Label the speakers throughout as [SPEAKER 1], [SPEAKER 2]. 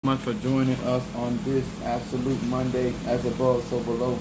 [SPEAKER 1] Much for joining us on this absolute Monday, as above, so below.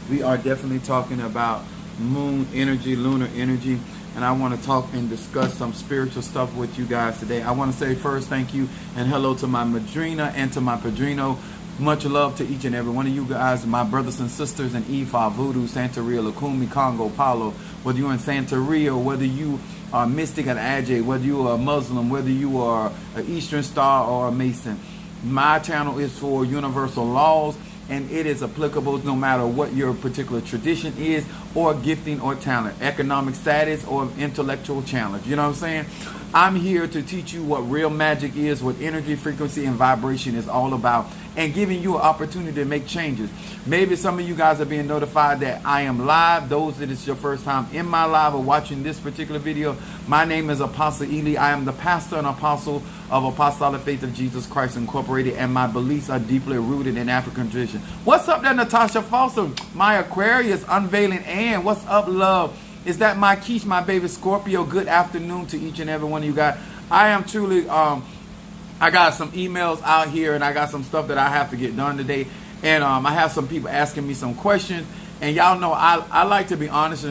[SPEAKER 1] We are definitely talking about moon energy, lunar energy, and I want to talk and discuss some spiritual stuff with you guys today. I want to say first thank you and hello to my madrina and to my padrino. Much love to each and every one of you guys, my brothers and sisters in Ifa, Voodoo, Santeria, Lukumi, Congo, Palo. Whether you're in Santeria, whether you are mystic at Ajay, whether you are a Muslim, whether you are an Eastern Star or a Mason. My channel is for universal laws, and it is applicable no matter what your particular tradition is, or gifting or talent, economic status or intellectual challenge. You know what I'm saying? I'm here to teach you what real magic is, what energy, frequency, and vibration is all about, and giving you an opportunity to make changes. Maybe some of you guys are being notified that I am live. Those that it's your first time in my live or watching this particular video, my name is Apostle Ely. I am the pastor and apostle of Apostolic Faith of Jesus Christ Incorporated, and my beliefs are deeply rooted in African tradition. What's up there, Natasha Foster? My Aquarius, Unveiling Ann. What's up, love? Is that my Keish, my baby Scorpio? Good afternoon to each and every one of you guys. I am truly, I got some emails out here, and I got some stuff that I have to get done today. And I have some people asking me some questions. And y'all know I like to be honest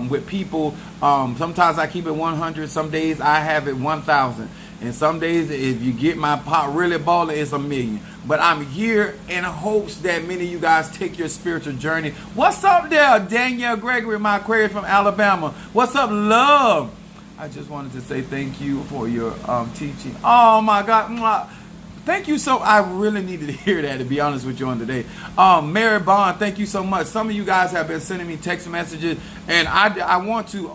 [SPEAKER 1] with people. Sometimes I keep it 100. Some days I have it 1,000. And some days, if you get my pot really balling, it's 1,000,000. But I'm here in hopes that many of you guys take your spiritual journey. What's up there, Danielle Gregory, my Aquarius from Alabama? What's up, love? I just wanted to say thank you for your teaching. Oh, my God. Mwah. Thank you so. I really needed to hear that, to be honest with you on today. Mary Bond, thank you so much. Some of you guys have been sending me text messages, and I want to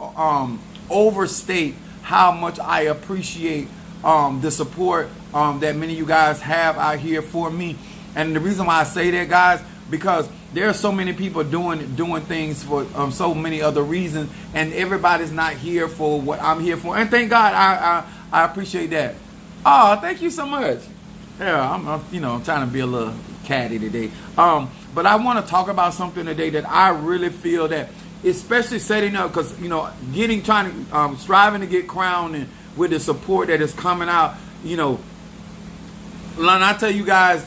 [SPEAKER 1] overstate how much I appreciate the support that many of you guys have out here for me. And the reason why I say that, guys, because there are so many people doing things for so many other reasons, and everybody's not here for what I'm here for. And thank God, I appreciate that. Oh, thank you so much. Yeah, I'm trying to be a little catty today. But I want to talk about something today that I really feel that, especially setting up, because striving to get crowned, and with the support that is coming out, and I tell you guys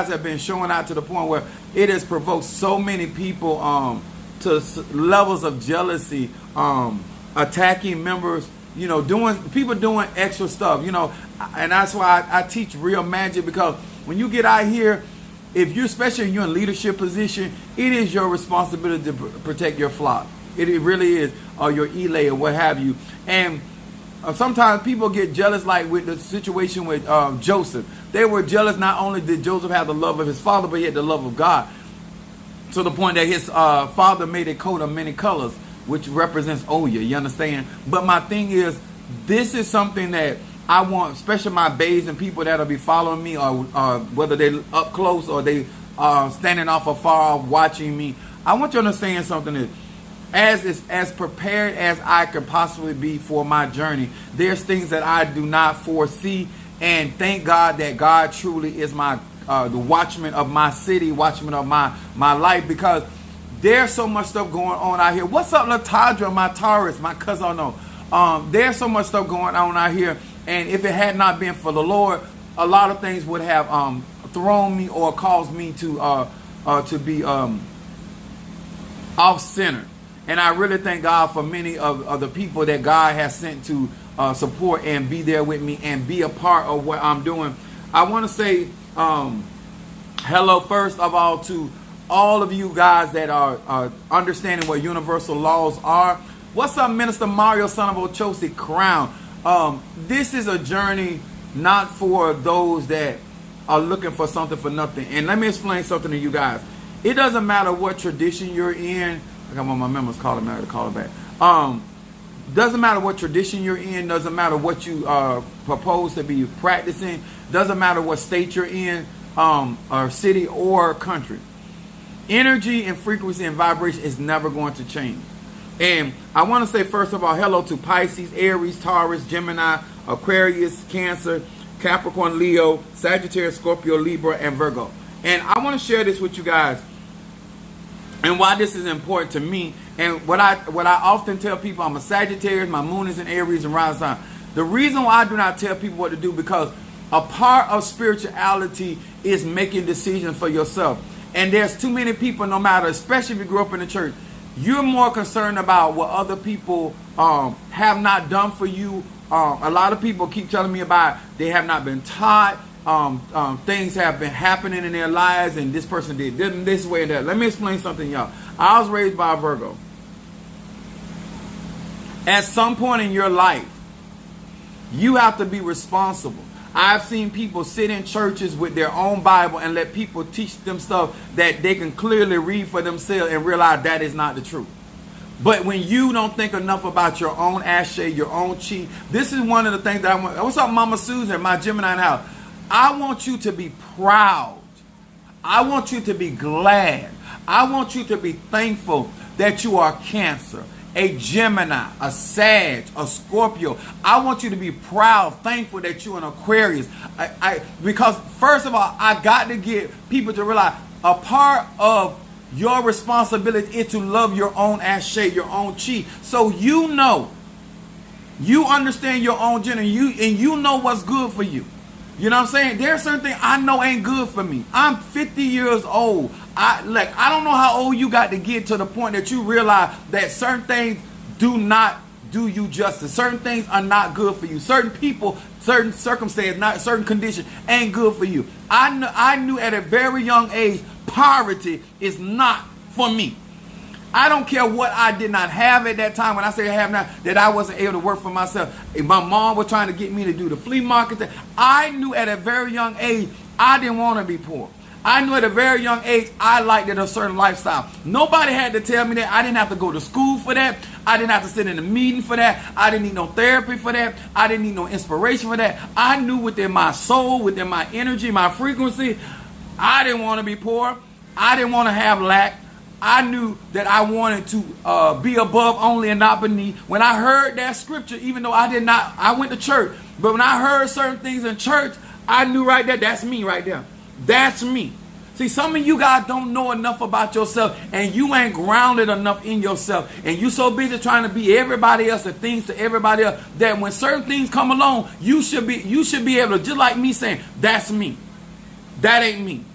[SPEAKER 1] have been showing out to the point where it has provoked so many people to levels of jealousy, attacking members, doing extra stuff, and that's why I teach real magic, because when you get out here, if especially you're in leadership position, it is your responsibility to protect your flock. It really is, or your elay or what have you. And sometimes people get jealous, like with the situation with Joseph. They were jealous. Not only did Joseph have the love of his father, but he had the love of God, to the point that his father made a coat of many colors, which represents Oya. You understand? But my thing is, this is something that I want, especially my babes and people that'll be following me, or whether they're up close or they standing off afar watching me. I want you to understand something. As prepared as I could possibly be for my journey, there's things that I do not foresee, and thank God that God truly is my the watchman of my city, watchman of my life, because there's so much stuff going on out here. What's up, Latadra, my Taurus, my cousin? No, there's so much stuff going on out here, and if it had not been for the Lord, a lot of things would have thrown me or caused me to be off center. And I really thank God for many of the people that God has sent to support and be there with me and be a part of what I'm doing. I want to say hello, first of all, to all of you guys that are understanding what universal laws are. What's up, Minister Mario, son of Ochosi Crown? This is a journey not for those that are looking for something for nothing. And let me explain something to you guys. It doesn't matter what tradition you're in. I got one of my members calling me to call it back. Doesn't matter what tradition you're in. Doesn't matter what you propose to be practicing. Doesn't matter what state you're in, or city or country. Energy and frequency and vibration is never going to change. And I want to say, first of all, hello to Pisces, Aries, Taurus, Gemini, Aquarius, Cancer, Capricorn, Leo, Sagittarius, Scorpio, Libra, and Virgo. And I want to share this with you guys, and why this is important to me, and what I often tell people. I'm a Sagittarius, my moon is in Aries and rising sign. The reason why I do not tell people what to do, because A part of spirituality is making decisions for yourself. And there's too many people, no matter, especially if you grew up in the church, you're more concerned about what other people have not done for you. A lot of people keep telling me about they have not been taught. Things have been happening in their lives, and this person did this way and that. Let me explain something, y'all. I was raised by a Virgo. At some point in your life, you have to be responsible. I've seen people sit in churches with their own Bible and let people teach them stuff that they can clearly read for themselves and realize that is not the truth. But when you don't think enough about your own ashe, your own chi, this is one of the things that I want. What's up, Mama Susan, my Gemini house? I want you to be proud. I want you to be glad. I want you to be thankful that you are Cancer, a Gemini, a Sag, a Scorpio. I want you to be proud, thankful that you're an Aquarius. Because first of all, I got to get people to realize a part of your responsibility is to love your own ashe, your own chi. So you understand your own gender, and you know what's good for you. You know what I'm saying? There's certain things I know ain't good for me. I'm 50 years old. I don't know how old you got to get to the point that you realize that certain things do not do you justice. Certain things are not good for you. Certain people, certain circumstances, not certain conditions ain't good for you. I knew at a very young age, poverty is not for me. I don't care what I did not have at that time. When I say I have now, that I wasn't able to work for myself. If my mom was trying to get me to do the flea market, I knew at a very young age I didn't want to be poor. I knew at a very young age I liked a certain lifestyle. Nobody had to tell me that. I didn't have to go to school for that. I didn't have to sit in a meeting for that. I didn't need no therapy for that. I didn't need no inspiration for that. I knew within my soul, within my energy, my frequency, I didn't want to be poor. I didn't want to have lack. I knew that I wanted to be above only and not beneath. When I heard that scripture, even though I went to church, but when I heard certain things in church, I knew right there, that's me right there. That's me. See, some of you guys don't know enough about yourself, and you ain't grounded enough in yourself, and you so busy trying to be everybody else and things to everybody else that when certain things come along, you should be able to, just like me saying, that's me. That ain't me.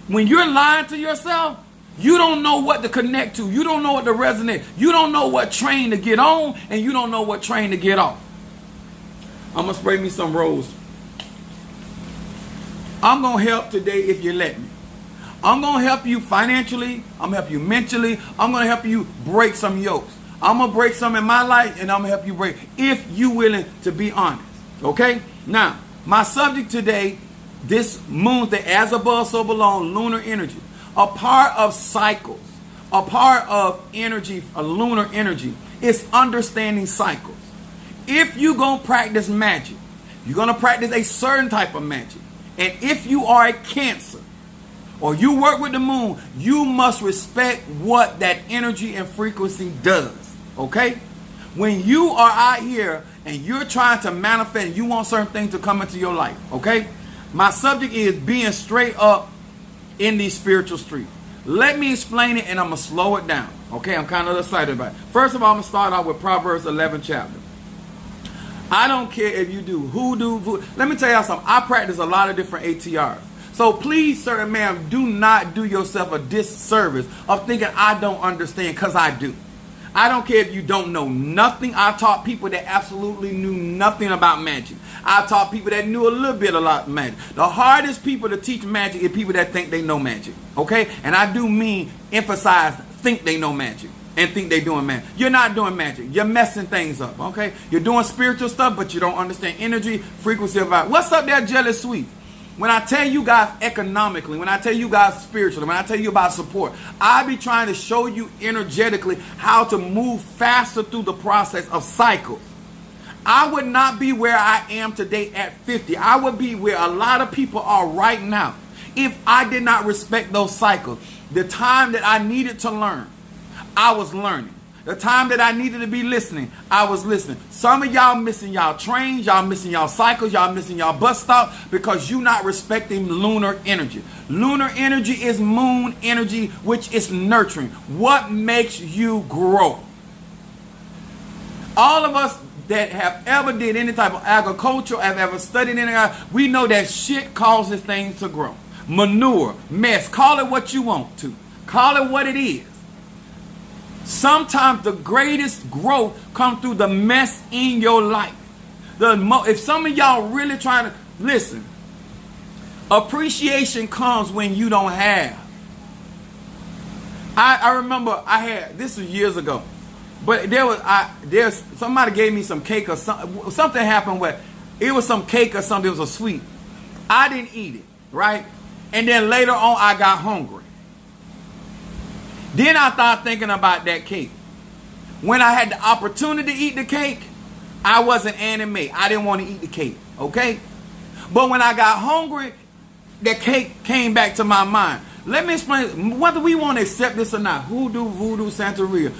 [SPEAKER 1] When you're lying to yourself, you don't know what to connect to. You don't know what to resonate. You don't know what train to get on, and you don't know what train to get off. I'm going to spray me some rose. I'm going to help today if you let me. I'm going to help you financially. I'm going to help you mentally. I'm going to help you break some yokes. I'm going to break some in my life, and I'm going to help you break if you're willing to be honest. Okay? Now, my subject today, this moon, the as above, so below, lunar energy. A part of cycles, a part of energy, a lunar energy, is understanding cycles. If you're going to practice magic, you're going to practice a certain type of magic. And if you are a Cancer, or you work with the moon, you must respect what that energy and frequency does. Okay? When you are out here and you're trying to manifest, you want certain things to come into your life. Okay? My subject is being straight up in these spiritual streets. Let me explain it, and I'm going to slow it down. Okay, I'm kind of excited about it. First of all, I'm going to start out with Proverbs 11 chapter. I don't care if you do hoodoo, voodoo. Let me tell y'all something. I practice a lot of different ATRs. So please, sir and ma'am, do not do yourself a disservice of thinking I don't understand, because I do. I don't care if you don't know nothing. I taught people that absolutely knew nothing about magic. I taught people that knew a little bit about magic. The hardest people to teach magic is people that think they know magic. Okay? And I do mean emphasize think they know magic and think they're doing magic. You're not doing magic. You're messing things up. Okay? You're doing spiritual stuff, but you don't understand energy, frequency of vibe. What's up there, Jealous Sweet? When I tell you guys economically, when I tell you guys spiritually, when I tell you about support, I be trying to show you energetically how to move faster through the process of cycles. I would not be where I am today at 50. I would be where a lot of people are right now if I did not respect those cycles. The time that I needed to learn, I was learning. The time that I needed to be listening, I was listening. Some of y'all missing y'all trains, y'all missing y'all cycles, y'all missing y'all bus stop because you not respecting lunar energy. Lunar energy is moon energy, which is nurturing. What makes you grow? All of us that have ever did any type of agriculture, have ever studied anything, we know that shit causes things to grow. Manure, mess, call it what you want to. Call it what it is. Sometimes the greatest growth comes through the mess in your life. If some of y'all really trying to, listen, appreciation comes when you don't have. I remember this was years ago, but there's somebody gave me some cake or something happened where it was some cake or something, it was a sweet. I didn't eat it, right? And then later on I got hungry. Then I started thinking about that cake. When I had the opportunity to eat the cake, I wasn't anime. I didn't want to eat the cake, okay? But when I got hungry, the cake came back to my mind. Let me explain, whether we want to accept this or not, hoodoo, voodoo, Santeria,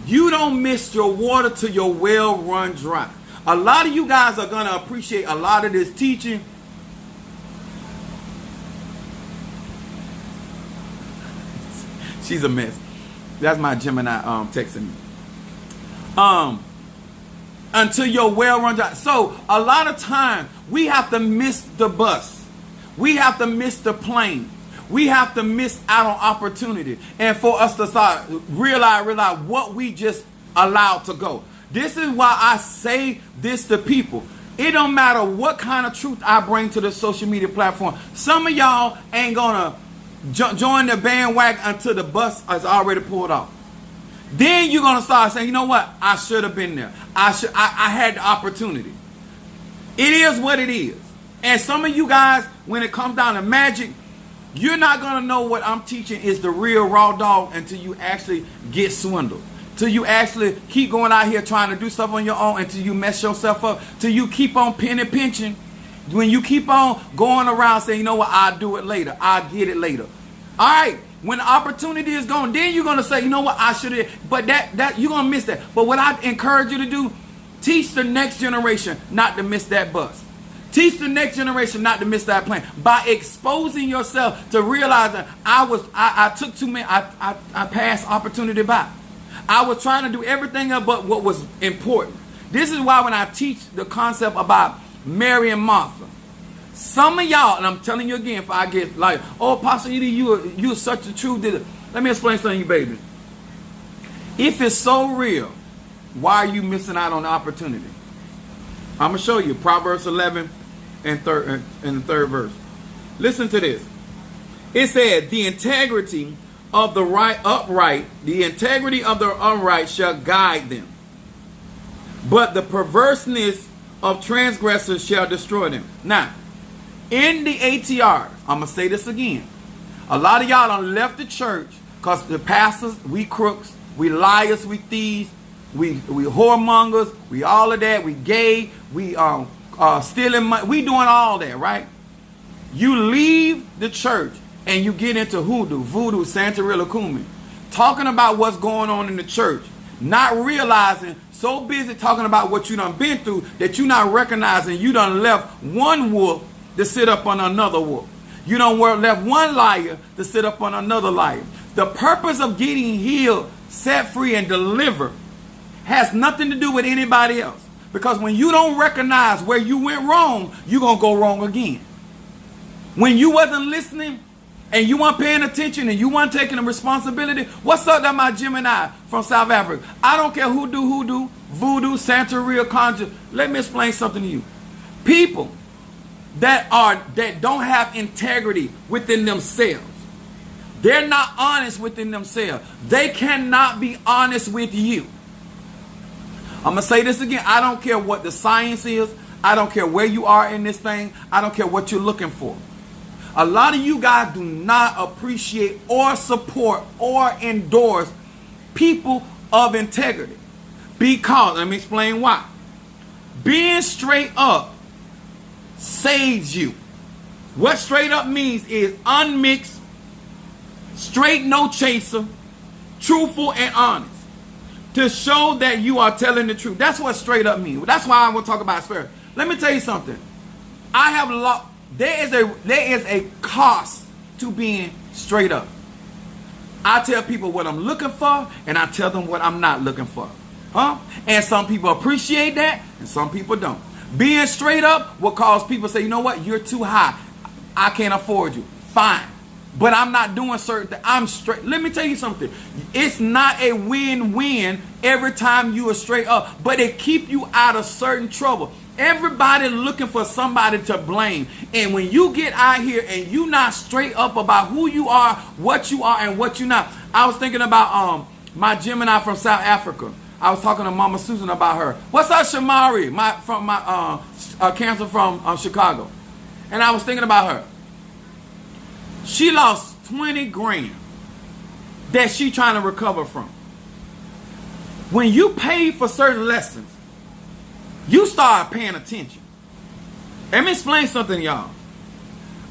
[SPEAKER 1] you don't miss your water till your well run dry. A lot of you guys are going to appreciate a lot of this teaching. She's a mess. That's my Gemini texting me. Until your well run dry. So a lot of time we have to miss the bus. We have to miss the plane. We have to miss out on opportunity. And for us to start realize what we just allowed to go. This is why I say this to people. It don't matter what kind of truth I bring to the social media platform. Some of y'all ain't gonna join the bandwagon until the bus is already pulled off. Then you're gonna start saying, you know what? I should have been there. I had the opportunity. It is what it is. And some of you guys, when it comes down to magic, you're not going to know what I'm teaching is the real raw dog until you actually get swindled. Till you actually keep going out here trying to do stuff on your own until you mess yourself up. Till you keep on pinching. When you keep on going around saying, you know what, I'll do it later. I'll get it later. All right. When the opportunity is gone, then you're going to say, you know what, I should have. But that you're going to miss that. But what I encourage you to do, teach the next generation not to miss that bus. Teach the next generation not to miss that plane by exposing yourself to realizing I took too many, I passed opportunity by. I was trying to do everything but what was important. This is why when I teach the concept about Mary and Martha, some of y'all, and I'm telling you again, if I get like, oh, Apostle Edie, you're such a true did. Let me explain something to you, baby. If it's so real, why are you missing out on the opportunity? I'm going to show you Proverbs 11 and the third verse. Listen to this. It said, the integrity of the upright shall guide them, but the perverseness of transgressors shall destroy them. Now, in the ATR, I'm going to say this again. A lot of y'all done left the church because the pastors, we crooks, we liars, we thieves, we whoremongers, we all of that, we gay, we stealing money, we doing all that, right? You leave the church and you get into hoodoo, voodoo, Santeria, Lakumi, talking about what's going on in the church, not realizing, so busy talking about what you done been through that you not recognizing you done left one wolf to sit up on another wolf. You done left one liar to sit up on another liar. The purpose of getting healed, set free, and delivered has nothing to do with anybody else. Because when you don't recognize where you went wrong, you're going to go wrong again. When you wasn't listening and you weren't paying attention and you weren't taking the responsibility, what's up, that my Gemini from South Africa? I don't care who do hoodoo, voodoo, Santeria, conjure. Let me explain something to you. People that don't have integrity within themselves, they're not honest within themselves. They cannot be honest with you. I'm going to say this again. I don't care what the science is. I don't care where you are in this thing. I don't care what you're looking for. A lot of you guys do not appreciate or support or endorse people of integrity. Because, let me explain why. Being straight up saves you. What straight up means is unmixed, straight, no chaser, truthful and honest. To show that you are telling the truth. That's what straight up means. That's why I want to talk about spirit. Let me tell you something. There is a cost to being straight up. I tell people what I'm looking for, and I tell them what I'm not looking for. And some people appreciate that. and some people don't. Being straight up will cause people to say, you know what, you're too high. I can't afford you. Fine. But I'm not doing certain things. I'm straight. Let me tell you something. It's not a win-win every time you are straight up, but it keep you out of certain trouble. Everybody looking for somebody to blame. And when you get out here and you not straight up about who you are, and what you're not. I was thinking about my Gemini from South Africa. I was talking to Mama Susan about her. What's up, Shamari? My Cancer from Chicago. And I was thinking about her. She lost 20 grand that she trying to recover from. When you pay for certain lessons, you start paying attention. Let me explain something, y'all.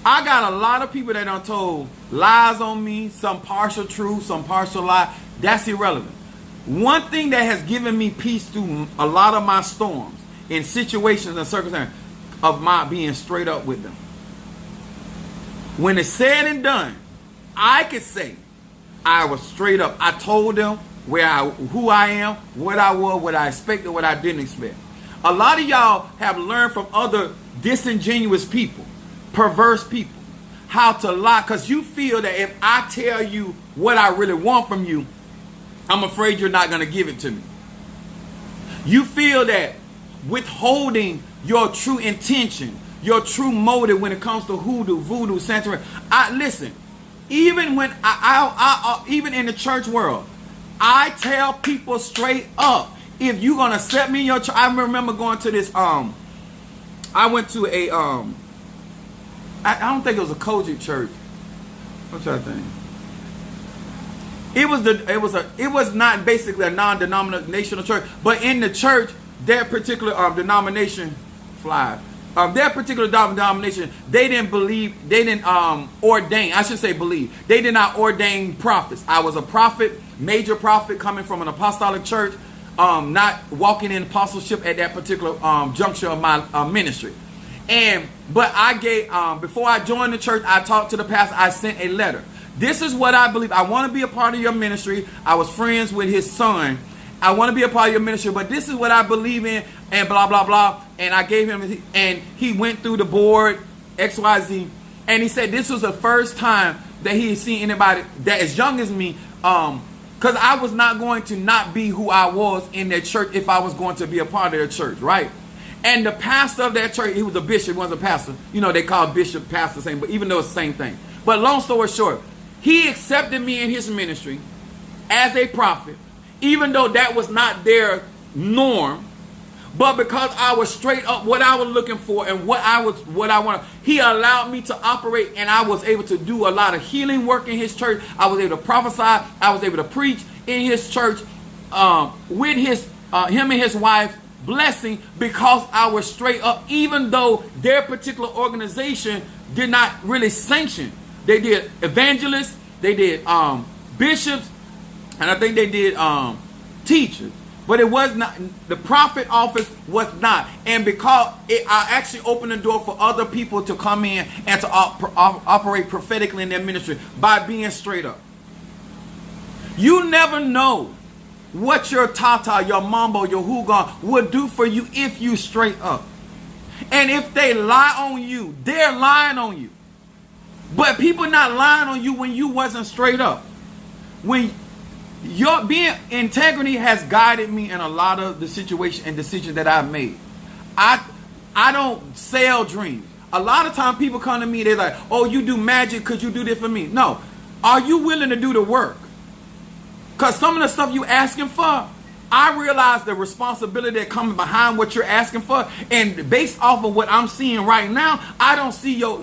[SPEAKER 1] I got a lot of people that done told lies on me, some partial truth, some partial lie. That's irrelevant. One thing that has given me peace through a lot of my storms in situations and circumstances of my being straight up with them. When it's said and done, I could say I was straight up. I told them who I am, what I was, what I expected, what I didn't expect. A lot of y'all have learned from other disingenuous people, perverse people, how to lie, because you feel that if I tell you what I really want from you, I'm afraid you're not going to give it to me. You feel that withholding your true intention, your true motive when it comes to hoodoo, voodoo, Santeria. Listen, even when even in the church world, I tell people straight up, if you're gonna accept me in your church. I remember going to this. I went to a. I don't think it was a Kojic church. What's that thing? It was not basically a non-denominational church, but in the church, their particular denomination flies. Their particular denomination, they didn't ordain, I should say believe. They did not ordain prophets. I was a prophet, major prophet coming from an apostolic church, not walking in apostleship at that particular juncture of my ministry. But I gave, before I joined the church, I talked to the pastor, I sent a letter. This is what I believe. I want to be a part of your ministry. I was friends with his son. I want to be a part of your ministry, but this is what I believe in, and blah, blah, blah. And I gave him, and he went through the board, XYZ, and he said this was the first time that he had seen anybody that as young as me, because I was not going to not be who I was in that church if I was going to be a part of their church, right? And the pastor of that church, he was a bishop, he wasn't a pastor. You know, they call bishop, pastor, same, but even though it's the same thing. But long story short, he accepted me in his ministry as a prophet, even though that was not their norm, but because I was straight up what I was looking for and what I wanted, he allowed me to operate, and I was able to do a lot of healing work in his church. I was able to prophesy. I was able to preach in his church with him and his wife, blessing, because I was straight up, even though their particular organization did not really sanction. They did evangelists, they did bishops, and I think they did teachers. But it was not, the prophet office was not. And because I actually opened the door for other people to come in and to operate prophetically in their ministry by being straight up. You never know what your tata, your mambo, your hugon will do for you if you straight up. And if they lie on you, they're lying on you. But people not lying on you when you wasn't straight up. When your being integrity has guided me in a lot of the situation and decisions that I've made. I don't sell dreams. A lot of times people come to me, they're like, oh, you do magic, could you do this for me? No. Are you willing to do the work? Because some of the stuff you asking for, I realize the responsibility that comes behind what you're asking for, and based off of what I'm seeing right now, I don't see your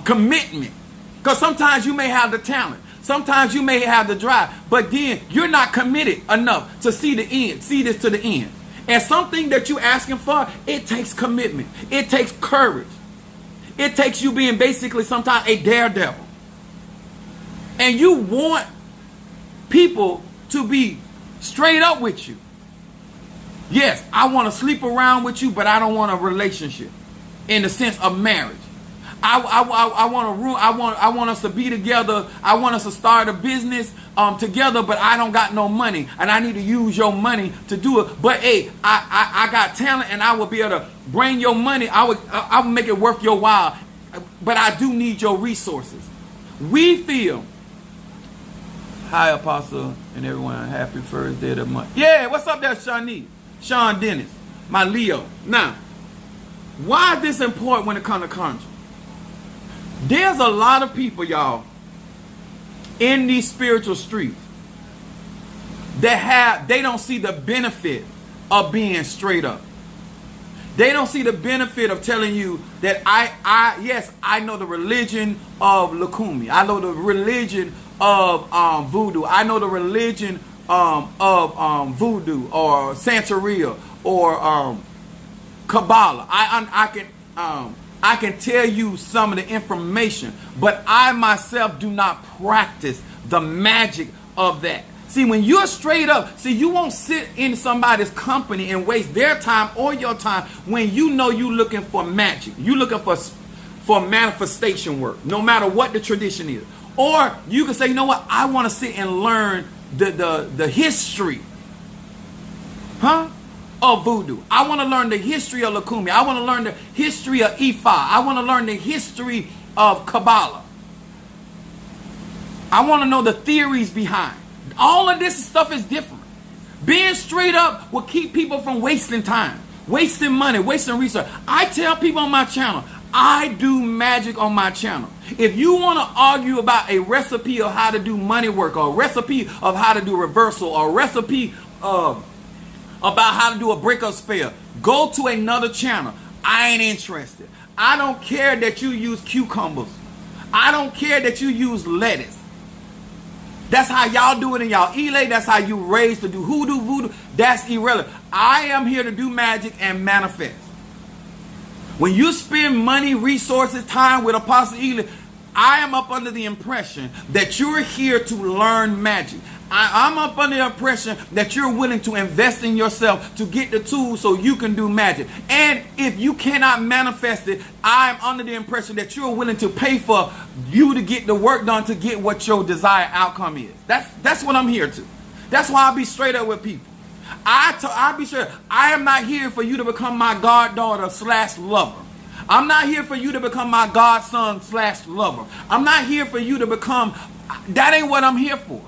[SPEAKER 1] commitment. Because sometimes you may have the talent. Sometimes you may have the drive, but then you're not committed enough to see the end, see this to the end. And something that you're asking for, it takes commitment. It takes courage. It takes you being basically sometimes a daredevil. And you want people to be straight up with you. Yes, I want to sleep around with you, but I don't want a relationship in the sense of marriage. I want to rule. I want us to be together. I want us to start a business, together, but I don't got no money, and I need to use your money to do it. But hey, I got talent, and I will be able to bring your money. I will make it worth your while, but I do need your resources. We feel, hi Apostle and everyone, happy first day of the month. Yeah, what's up there, Sean Dennis, my Leo. Now, why is this important when it comes to conjuring? There's a lot of people, y'all, in these spiritual streets that they don't see the benefit of being straight up. They don't see the benefit of telling you that yes, I know the religion of Lukumi. I know the religion of voodoo. I know the religion of voodoo or Santeria or Kabbalah. I can tell you some of the information, but I myself do not practice the magic of that. See, when you're straight up, you won't sit in somebody's company and waste their time or your time when you know you're looking for magic. You're looking for manifestation work, no matter what the tradition is. Or you can say, you know what, I want to sit and learn the history, of voodoo. I want to learn the history of Lukumi. I want to learn the history of Ifa. I want to learn the history of Kabbalah. I want to know the theories behind. All of this stuff is different. Being straight up will keep people from wasting time, wasting money, wasting research. I tell people on my channel, I do magic on my channel. If you want to argue about a recipe of how to do money work, or a recipe of how to do reversal, or a recipe about how to do a breakup spell, go to another channel. I ain't interested. I don't care that you use cucumbers. I don't care that you use lettuce. That's how y'all do it in y'all Elay. That's how you raised to do hoodoo, voodoo. That's irrelevant. I am here to do magic and manifest. When you spend money, resources, time with Apostle Elay, I am up under the impression that you're here to learn magic. I'm up under the impression that you're willing to invest in yourself to get the tools so you can do magic. And if you cannot manifest it, I'm under the impression that you're willing to pay for you to get the work done to get what your desired outcome is. That's what I'm here to. That's why I be straight up with people. I be straight up. I am not here for you to become my goddaughter / lover. I'm not here for you to become my godson / lover. I'm not here for you to become, that ain't what I'm here for.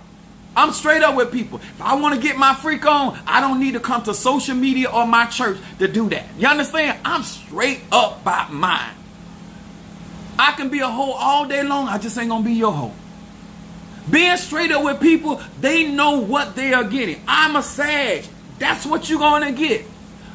[SPEAKER 1] I'm straight up with people. If I want to get my freak on, I don't need to come to social media or my church to do that. You understand? I'm straight up by mine. I can be a hoe all day long. I just ain't going to be your hoe. Being straight up with people, they know what they are getting. I'm a Sag. That's what you're going to get.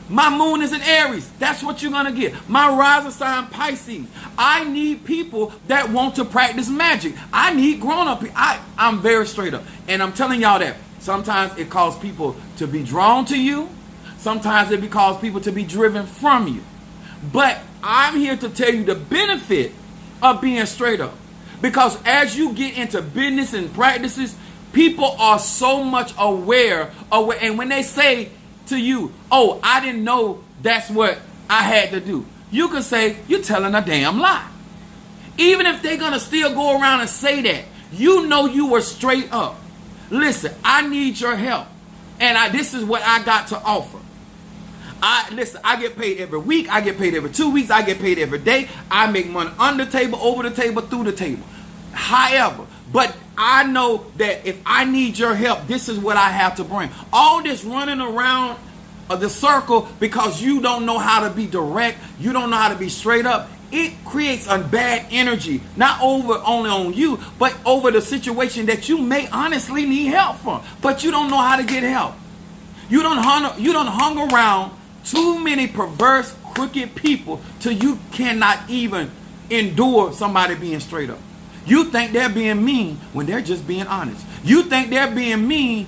[SPEAKER 1] My moon is in Aries. That's what you're going to get. My rising sign, Pisces. I need people that want to practice magic. I need grown-up people. I'm very straight up. And I'm telling y'all that sometimes it causes people to be drawn to you. Sometimes it causes people to be driven from you. But I'm here to tell you the benefit of being straight up. Because as you get into business and practices, people are so much aware of what, and when they say to you, oh, I didn't know that's what I had to do, you can say, you're telling a damn lie. Even if they're going to still go around and say that, you know you were straight up. Listen, I need your help. And this is what I got to offer. I get paid every week. I get paid every 2 weeks. I get paid every day. I make money under the table, over the table, through the table. However, but I know that if I need your help, this is what I have to bring. All this running around the circle because you don't know how to be direct, you don't know how to be straight up, it creates a bad energy, not only on you, but over the situation that you may honestly need help from, but you don't know how to get help. You don't hung around too many perverse, crooked people till you cannot even endure somebody being straight up. You think they're being mean when they're just being honest. You think they're being mean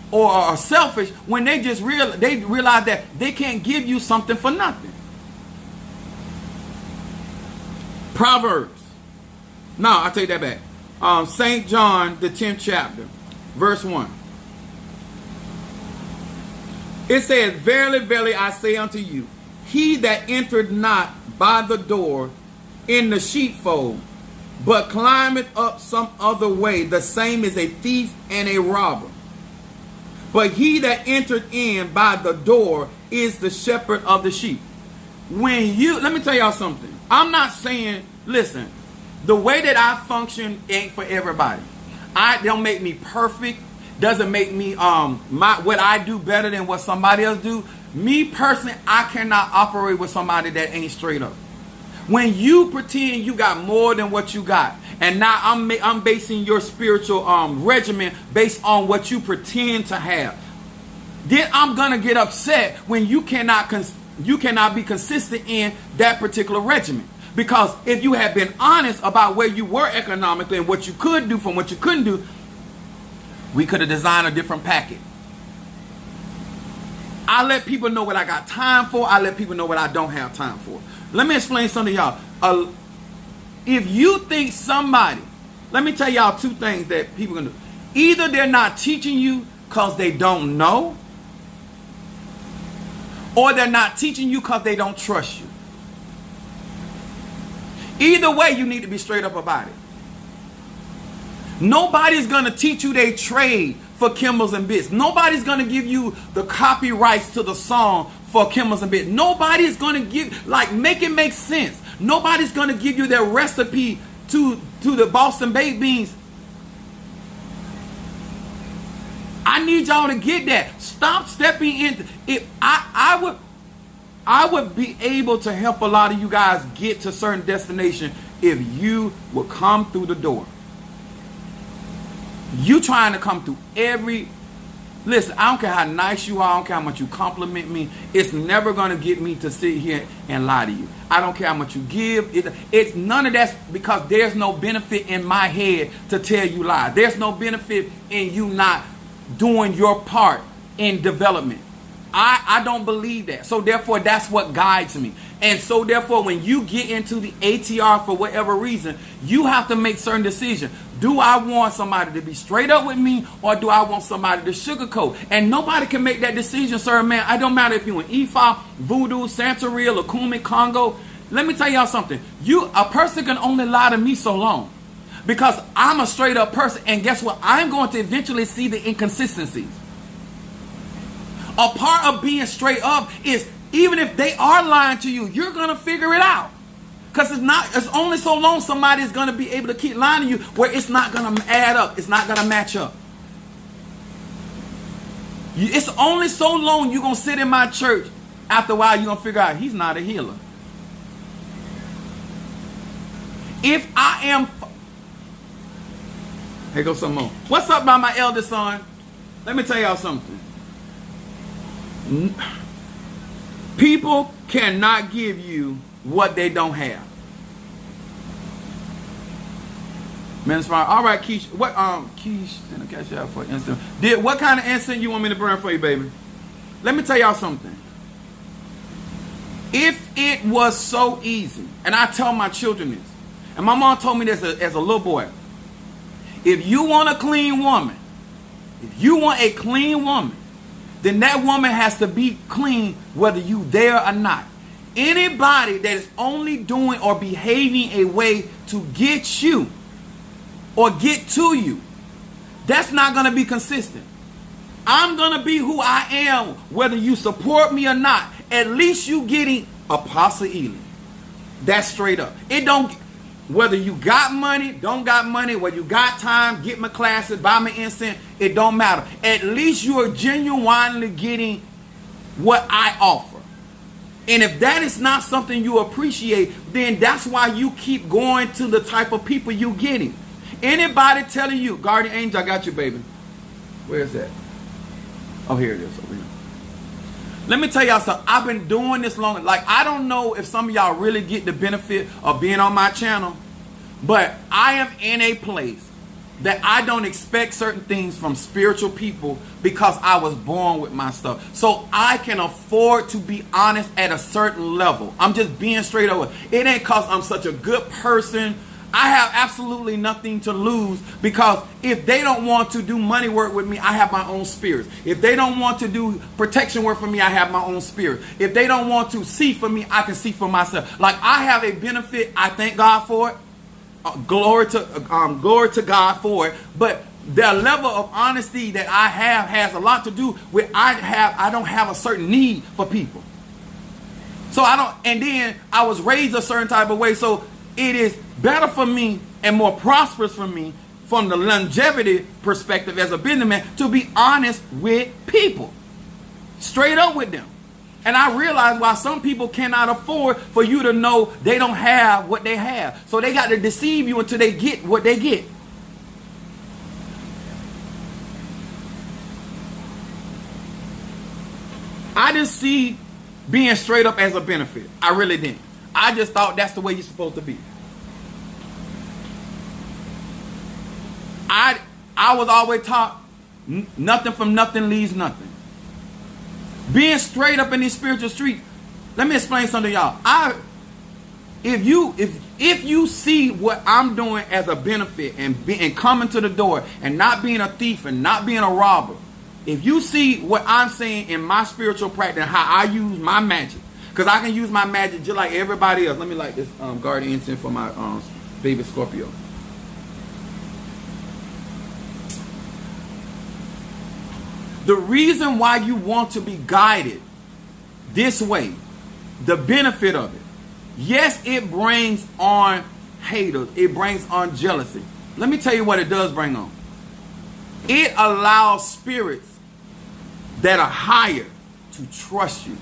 [SPEAKER 1] or selfish when they just realize that they can't give you something for nothing. Proverbs. No, I take that back. St. John, the 10th chapter, verse 1. It says, verily, verily, I say unto you, he that entered not by the door in the sheepfold, but climbeth up some other way. The same is a thief and a robber. But he that entered in by the door is the shepherd of the sheep. Let me tell y'all something. I'm not saying, listen, the way that I function ain't for everybody. Don't make me perfect. Doesn't make me what I do better than what somebody else do. Me personally, I cannot operate with somebody that ain't straight up. When you pretend you got more than what you got, and now I'm basing your spiritual regimen based on what you pretend to have, then I'm gonna get upset when you cannot be consistent in that particular regimen. Because if you had been honest about where you were economically and what you could do from what you couldn't do, we could have designed a different packet. I let people know what I got time for. I let people know what I don't have time for. Let me explain something to y'all. If you think somebody, let me tell y'all two things that people can do. Either they're not teaching you because they don't know, or they're not teaching you because they don't trust you. Either way, you need to be straight up about it. Nobody's going to teach you their trade for Kimbles and Bits. Nobody's going to give you the copyrights to the song for Kimbles and Bits. Nobody's going to make it make sense. Nobody's going to give you their recipe to the Boston baked beans. I need y'all to get that. Stop stepping into it. I would be able to help a lot of you guys get to certain destination if you would come through the door. You trying to come through listen, I don't care how nice you are, I don't care how much you compliment me, it's never going to get me to sit here and lie to you. I don't care how much you give. It's none of that, because there's no benefit in my head to tell you lie. There's no benefit in you not doing your part in development. I don't believe that. So therefore, that's what guides me. And so therefore, when you get into the ATR for whatever reason, you have to make certain decisions. Do I want somebody to be straight up with me, or do I want somebody to sugarcoat? And nobody can make that decision, sir, man. I don't matter if you're in Ifa, Voodoo, Santeria, Lukumi, Congo. Let me tell y'all something. A person can only lie to me so long, because I'm a straight up person. And guess what? I'm going to eventually see the inconsistencies. A part of being straight up is, even if they are lying to you, you're going to figure it out. Because it's only so long somebody is going to be able to keep lying to you where it's not going to add up. It's not going to match up. It's only so long you're going to sit in my church. After a while, you're going to figure out he's not a healer. If I am... Here goes some more. What's up by my eldest son? Let me tell y'all something. People cannot give you what they don't have. Minister, all right, Keish. What Keish? Gonna catch y'all for instant. What kind of incense you want me to burn for you, baby? Let me tell y'all something. If it was so easy, and I tell my children this, and my mom told me this as a little boy. If you want a clean woman, then that woman has to be clean whether you there or not. Anybody that is only doing or behaving a way to get you or get to you, that's not going to be consistent. I'm going to be who I am whether you support me or not. At least you getting Apostle Ely. That's straight up. Whether you got money, don't got money, whether you got time, get my classes, buy my incense, it don't matter. At least you are genuinely getting what I offer. And if that is not something you appreciate, then that's why you keep going to the type of people you getting. Anybody telling you, Guardian Angel, I got you, baby. Where is that? Oh, here it is. Over here. Let me tell y'all something. I've been doing this long. Like, I don't know if some of y'all really get the benefit of being on my channel, but I am in a place that I don't expect certain things from spiritual people because I was born with my stuff. So I can afford to be honest at a certain level. I'm just being straight over. It ain't because I'm such a good person. I have absolutely nothing to lose, because if they don't want to do money work with me, I have my own spirit. If they don't want to do protection work for me, I have my own spirit. If they don't want to see for me, I can see for myself. Like, I have a benefit. I thank God for it. glory to God for it. But the level of honesty that I have has a lot to do with I don't have a certain need for people. So I don't, and then I was raised a certain type of way. So it is better for me and more prosperous for me from the longevity perspective as a businessman to be honest with people. Straight up with them. And I realize why some people cannot afford for you to know they don't have what they have. So they got to deceive you until they get what they get. I didn't see being straight up as a benefit. I really didn't. I just thought that's the way you're supposed to be. I was always taught nothing from nothing leaves nothing. Being straight up in these spiritual streets, let me explain something to y'all. If you see what I'm doing as a benefit and coming to the door and not being a thief and not being a robber, if you see what I'm saying in my spiritual practice, how I use my magic, because I can use my magic just like everybody else. Let me light this guardian incense for my baby Scorpio. The reason why you want to be guided this way, the benefit of it, yes, it brings on haters. It brings on jealousy. Let me tell you what it does bring on. It allows spirits that are higher to trust you.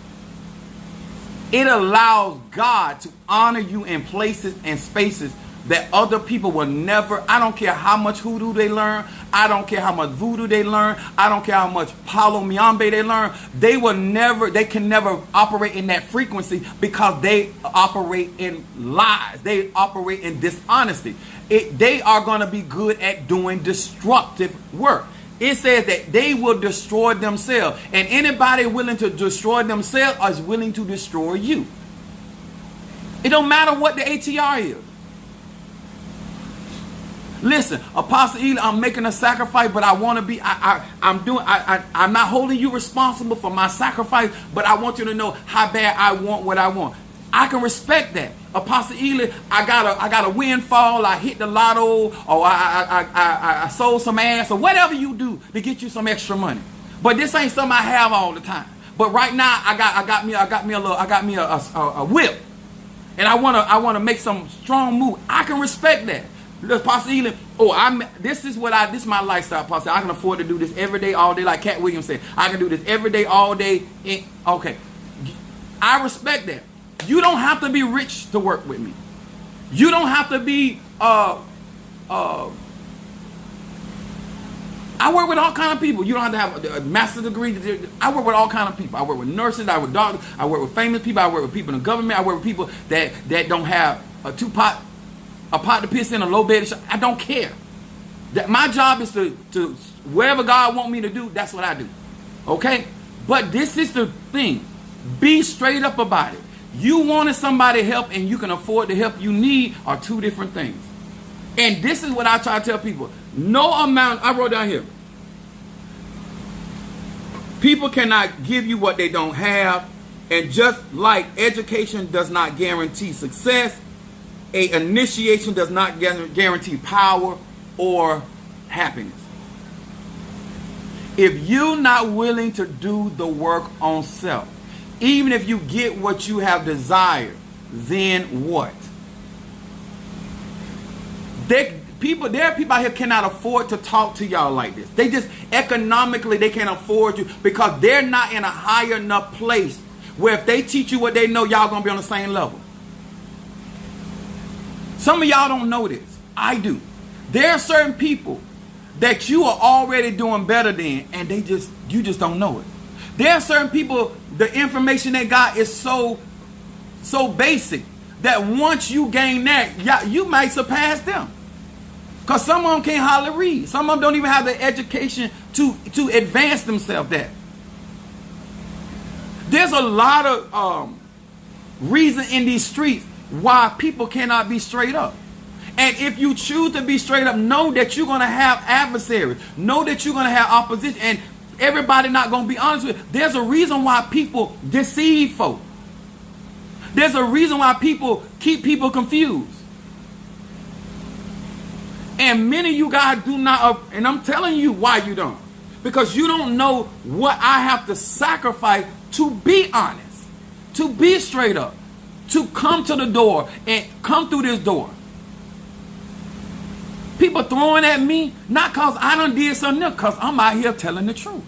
[SPEAKER 1] It allows God to honor you in places and spaces that other people will never. I don't care how much hoodoo they learn. I don't care how much voodoo they learn. I don't care how much Palo Miambe they learn. They can never operate in that frequency because they operate in lies. They operate in dishonesty. They are going to be good at doing destructive work. It says that they will destroy themselves. And anybody willing to destroy themselves is willing to destroy you. It don't matter what the ATR is. Listen, Apostle Ely, I'm making a sacrifice, but I want to be, I'm not holding you responsible for my sacrifice, but I want you to know how bad I want what I want. I can respect that. Apostle Ely, I got a windfall, I hit the lotto, or I sold some ass, or whatever you do to get you some extra money. But this ain't something I have all the time. But right now, I got me a whip, and I wanna make some strong move. I can respect that. Apostle Ely, this is my lifestyle, Apostle. I can afford to do this every day, all day, like Cat Williams said. I can do this every day, all day. Okay, I respect that. You don't have to be rich to work with me. You don't have to be. I work with all kind of people. You don't have to have a master's degree. I work with all kind of people. I work with nurses. I work with doctors. I work with famous people. I work with people in the government. I work with people that don't have a pot to piss in, a low bed. I don't care. That my job is to wherever God want me to do, that's what I do. Okay? But this is the thing. Be straight up about it. You wanted somebody help and you can afford the help you need are two different things. And this is what I try to tell people. No amount, I wrote down here. People cannot give you what they don't have. And just like education does not guarantee success, an initiation does not guarantee power or happiness. If you're not willing to do the work on self, even if you get what you have desired, then what? There are people out here cannot afford to talk to y'all like this. They just economically they can't afford you because they're not in a high enough place where if they teach you what they know, y'all gonna be on the same level. Some of y'all don't know this. I do. There are certain people that you are already doing better than, and you just don't know it. There are certain people, the information they got is so basic that once you gain that, you might surpass them. Because some of them can't hardly read. Some of them don't even have the education to advance themselves there. There's a lot of reason in these streets why people cannot be straight up. And if you choose to be straight up, know that you're going to have adversaries. Know that you're going to have opposition. And everybody not going to be honest with you. There's a reason why people deceive folk. There's a reason why people keep people confused. And many of you guys do not, and I'm telling you why you don't. Because you don't know what I have to sacrifice to be honest, to be straight up, to come to the door and come through this door. People throwing at me, not because I done did something else, because I'm out here telling the truth.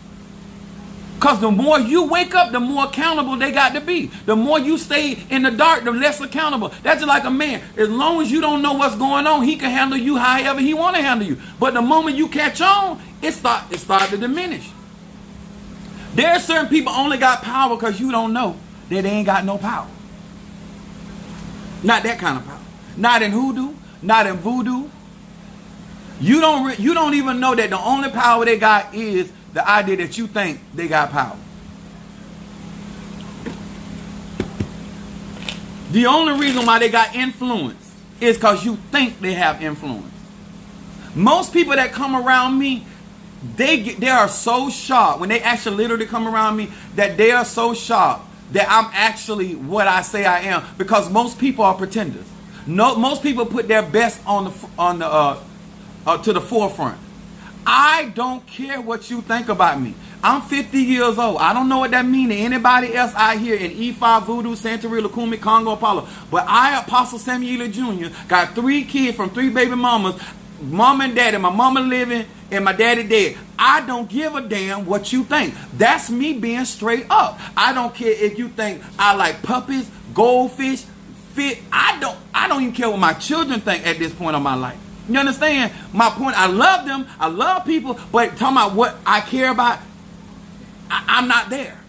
[SPEAKER 1] Because the more you wake up, the more accountable they got to be. The more you stay in the dark, the less accountable. That's just like a man. As long as you don't know what's going on, he can handle you however he want to handle you. But the moment you catch on, it start to diminish. There are certain people only got power because you don't know that they ain't got no power. Not that kind of power. Not in hoodoo, not in voodoo. You don't even know that the only power they got is the idea that you think they got power. The only reason why they got influence is because you think they have influence. Most people that come around me, they are so sharp when they actually literally come around me, that they are so sharp that I'm actually what I say I am, because most people are pretenders. No, most people put their best to the forefront. I don't care what you think about me. I'm 50 years old. I don't know what that means to anybody else out here in E5, Voodoo, Santeria, Lukumi, Congo, Apollo. But I, Apostle Samuel Jr., got 3 kids from 3 baby mamas, mom and daddy. My mama living and my daddy dead. I don't give a damn what you think. That's me being straight up. I don't care if you think I like puppies, goldfish, fish. I don't even care what my children think at this point of my life. You understand my point? I love them. I love people. But talking about what I care about, I'm not there.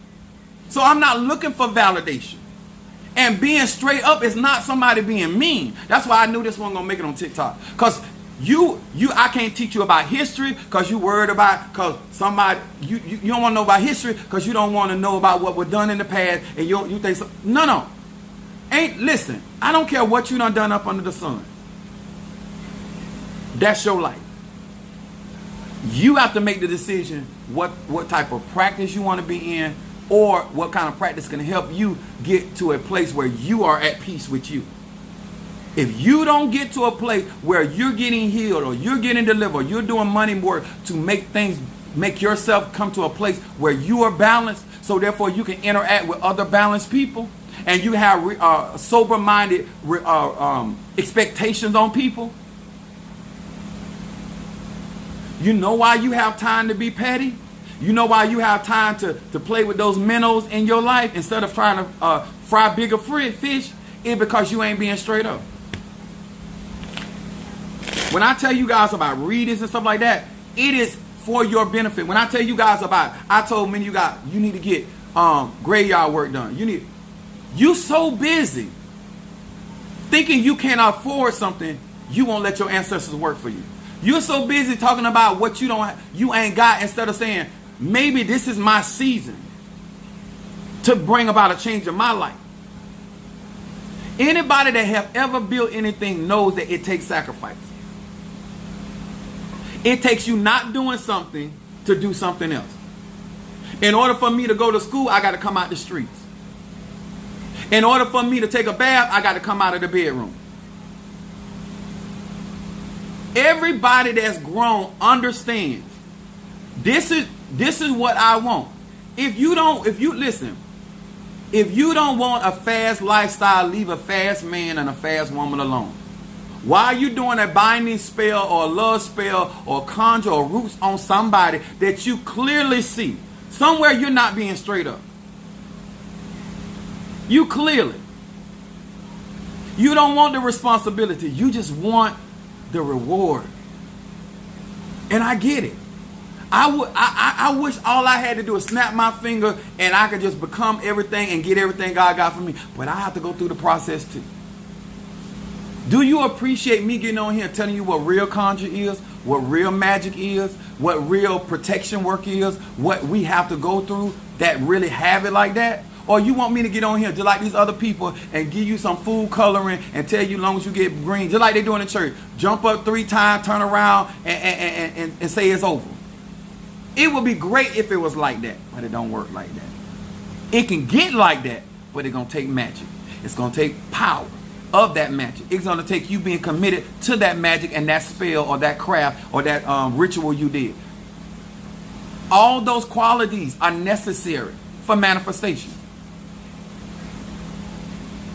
[SPEAKER 1] So I'm not looking for validation. And being straight up is not somebody being mean. That's why I knew this one gonna make it on TikTok. Because I can't teach you about history because you worried about, because somebody, you don't want to know about history because you don't want to know about what was done in the past, and you think so. No. Listen, I don't care what you done up under the sun. That's your life. You have to make the decision what type of practice you want to be in, or what kind of practice can help you get to a place where you are at peace with you. If you don't get to a place where you're getting healed, or you're getting delivered, or you're doing money work to make yourself come to a place where you are balanced, so therefore you can interact with other balanced people, and you have sober-minded expectations on people. You know why you have time to be petty? You know why you have time to play with those minnows in your life instead of trying to fry bigger fish? It's because you ain't being straight up. When I tell you guys about readings and stuff like that, it is for your benefit. When I tell you guys I told many of you guys, you need to get graveyard work done. You so busy thinking you can't afford something, you won't let your ancestors work for you. You're so busy talking about what you ain't got, instead of saying, maybe this is my season to bring about a change in my life. Anybody that have ever built anything knows that it takes sacrifice. It takes you not doing something to do something else. In order for me to go to school, I got to come out the streets. In order for me to take a bath, I got to come out of the bedroom. Everybody that's grown understands. This is what I want. If you don't want a fast lifestyle, leave a fast man and a fast woman alone. Why are you doing a binding spell or a love spell or conjure or roots on somebody that you clearly see? Somewhere you're not being straight up. You clearly. You don't want the responsibility. You just want the reward. And I get it. I wish all I had to do is snap my finger and I could just become everything and get everything God got for me. But I have to go through the process too. Do you appreciate me getting on here and telling you what real conjure is, what real magic is, what real protection work is, what we have to go through that really have it like that? Or you want me to get on here just like these other people and give you some food coloring and tell you as long as you get green, just like they do in the church, jump up 3 times, turn around, and say it's over. It would be great if it was like that, but it don't work like that. It can get like that, but it's going to take magic. It's going to take power. of that magic. It's going to take you being committed to that magic and that spell or that craft or that ritual you did. All those qualities are necessary for manifestation.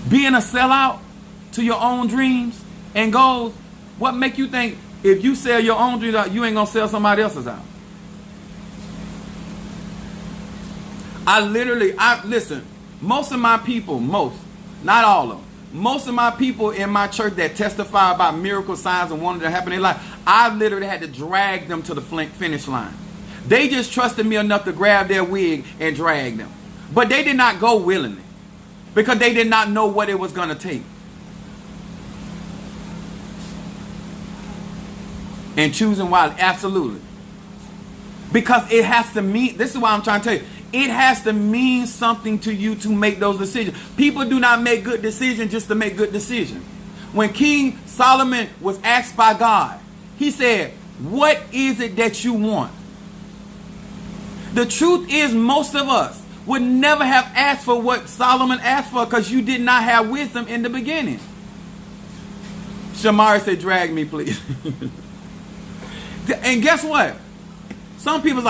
[SPEAKER 1] Being a sellout to your own dreams and goals, what make you think if you sell your own dreams out, you ain't going to sell somebody else's out? Listen, most of my people, not all of them, most of my people in my church that testify about miracle signs and wonders that happen in their life, I literally had to drag them to the finish line. They just trusted me enough to grab their wig and drag them. But they did not go willingly because they did not know what it was going to take. And choosing wisely, absolutely. Because it has to mean, this is why I'm trying to tell you, it has to mean something to you to make those decisions. People do not make good decisions just to make good decisions. When King Solomon was asked by God, he said, what is it that you want? The truth is, most of us would never have asked for what Solomon asked for because you did not have wisdom in the beginning. Shamari said, drag me, please. And guess what? Some people's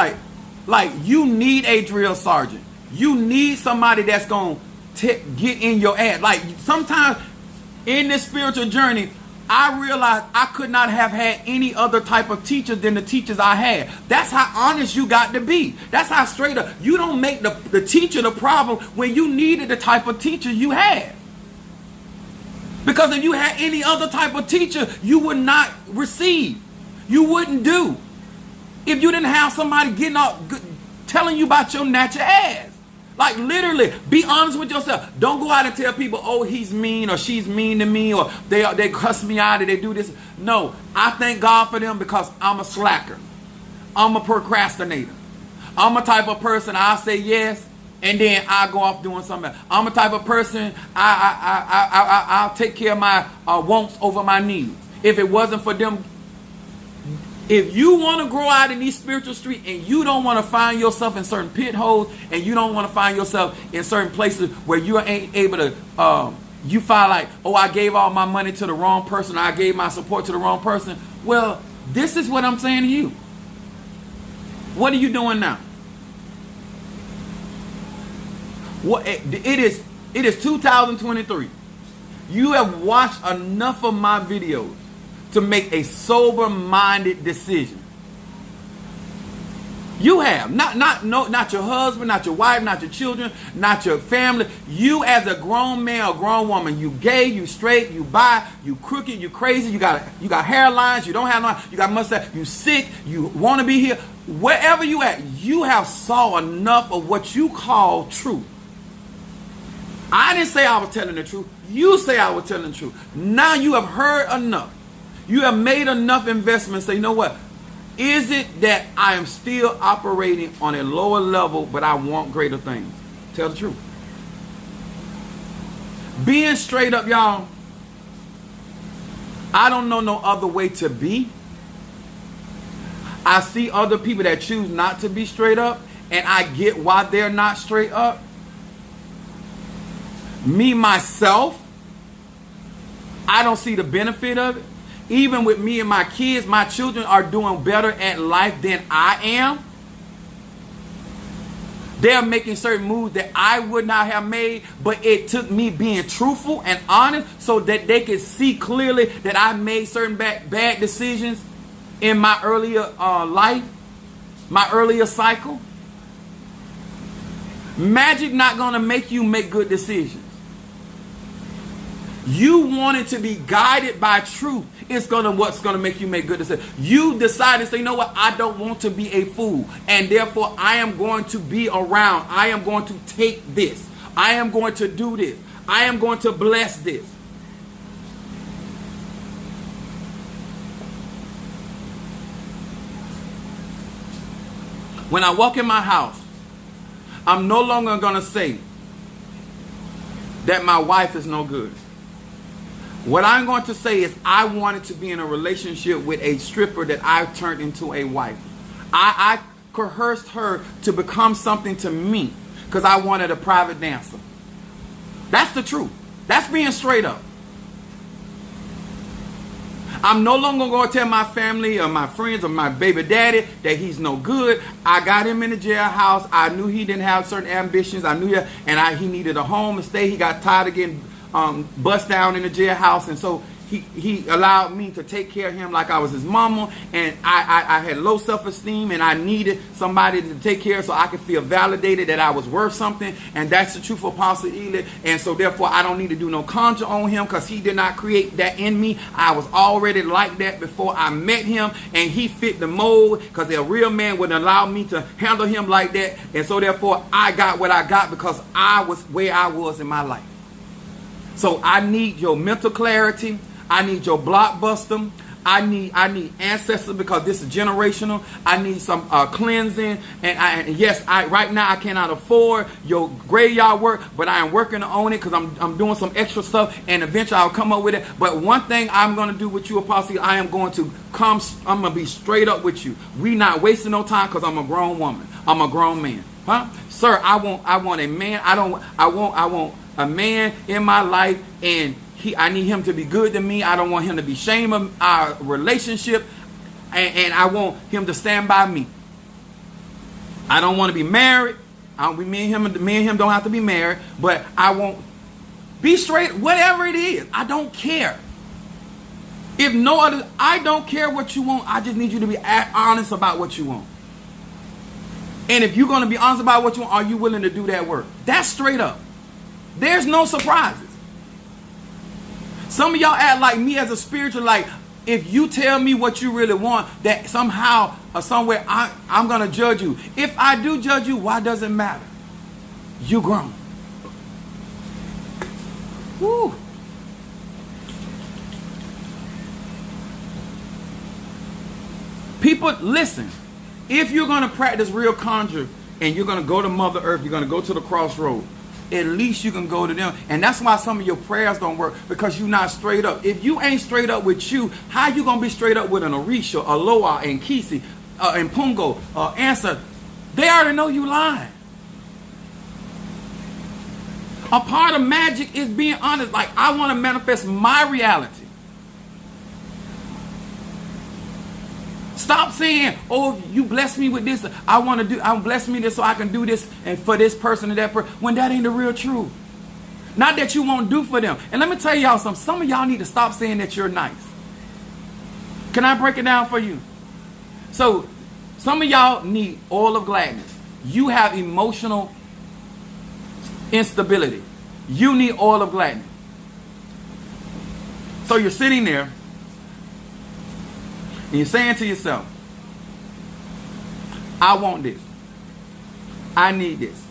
[SPEAKER 1] like you need a drill sergeant. You need somebody that's going to get in your ass. Like sometimes in this spiritual journey, I realized I could not have had any other type of teacher than the teachers I had. That's how honest you got to be. That's how straight up. You don't make the teacher the problem when you needed the type of teacher you had. Because if you had any other type of teacher, you would not receive. You wouldn't do. If you didn't have somebody getting up, telling you about your natural ass. Like literally, be honest with yourself. Don't go out and tell people, oh, he's mean or she's mean to me or they cuss me out or they do this. No, I thank God for them because I'm a slacker. I'm a procrastinator. I'm a type of person, I'll say yes and then I'll go off doing something else. I'm a type of person, I'll take care of my wants over my needs. If it wasn't for them, if you want to grow out in these spiritual streets and you don't want to find yourself in certain pit holes and you don't want to find yourself in certain places where you ain't able to, you feel like, oh, I gave all my money to the wrong person, I gave my support to the wrong person. Well, this is what I'm saying to you. What are you doing now? What it is 2023. You have watched enough of my videos to make a sober-minded decision. You have. Not your husband, not your wife, not your children, not your family. You as a grown man or grown woman, you gay, you straight, you bi, you crooked, you crazy, you got hairlines, you don't have no, you got mustache, you sick, you want to be here. Wherever you at, you have saw enough of what you call truth. I didn't say I was telling the truth. You say I was telling the truth. Now you have heard enough. You have made enough investments. Say, you know what? Is it that I am still operating on a lower level, but I want greater things? Tell the truth. Being straight up, y'all, I don't know no other way to be. I see other people that choose not to be straight up, and I get why they're not straight up. Me, myself, I don't see the benefit of it. Even with me and my kids, my children are doing better at life than I am. They're making certain moves that I would not have made, but it took me being truthful and honest so that they could see clearly that I made certain bad decisions in my earlier life, my earlier cycle. Magic not going to make you make good decisions. You wanted to be guided by truth. It's what's gonna make you make good decisions. You decided to say, you know what? I don't want to be a fool, and therefore I am going to be around. I am going to take this. I am going to do this. I am going to bless this. When I walk in my house, I'm no longer gonna say that my wife is no good. What I'm going to say is I wanted to be in a relationship with a stripper that I turned into a wife. I coerced her to become something to me because I wanted a private dancer. That's the truth. That's being straight up. I'm no longer going to tell my family or my friends or my baby daddy that he's no good. I got him in the jailhouse. I knew he didn't have certain ambitions. I knew that, and he needed a home to stay. He got tired of getting bust down in the jailhouse, and so he allowed me to take care of him like I was his mama, and I had low self-esteem, and I needed somebody to take care of so I could feel validated that I was worth something, and that's the truth of Apostle Ely, and so therefore I don't need to do no conjure on him because he did not create that in me. I was already like that before I met him, and he fit the mold because a real man wouldn't allow me to handle him like that, and so therefore I got what I got because I was where I was in my life. So I need your mental clarity. I need your blockbuster. I need ancestors because this is generational. I need some cleansing. And yes, right now I cannot afford your graveyard work, but I am working on it because I'm doing some extra stuff, and eventually I'll come up with it. But one thing I'm going to do with you, Apostle, I'm going to be straight up with you. We not wasting no time because I'm a grown woman. I'm a grown man. Huh? Sir, I want a man. I want a man in my life, and I need him to be good to me. I don't want him to be ashamed of our relationship, and I want him to stand by me. I don't want to be married. Me and him don't have to be married, but I won't be straight. Whatever it is, I don't care. If no other, I don't care what you want. I just need you to be honest about what you want. And if you're going to be honest about what you want, are you willing to do that work? That's straight up. There's no surprises. Some of y'all act like me as a spiritual, like if you tell me what you really want, that somehow or somewhere I'm going to judge you. If I do judge you, why does it matter? You grown. Woo. People, listen. If you're going to practice real conjure and you're going to go to Mother Earth, you're going to go to the crossroad, at least you can go to them. And that's why some of your prayers don't work, because you're not straight up. If you ain't straight up with you, how you going to be straight up with an Orisha, a Loa, and Kisi, and Pungo, Answer? They already know you lying. A part of magic is being honest. Like, I want to manifest my reality. Stop saying, oh, you bless me with this. I'm bless me this so I can do this and for this person and that person, when that ain't the real truth. Not that you won't do for them. And let me tell y'all something. Some of y'all need to stop saying that you're nice. Can I break it down for you? So, some of y'all need oil of gladness. You have emotional instability. You need oil of gladness. So you're sitting there, and you're saying to yourself, I want this. I need this.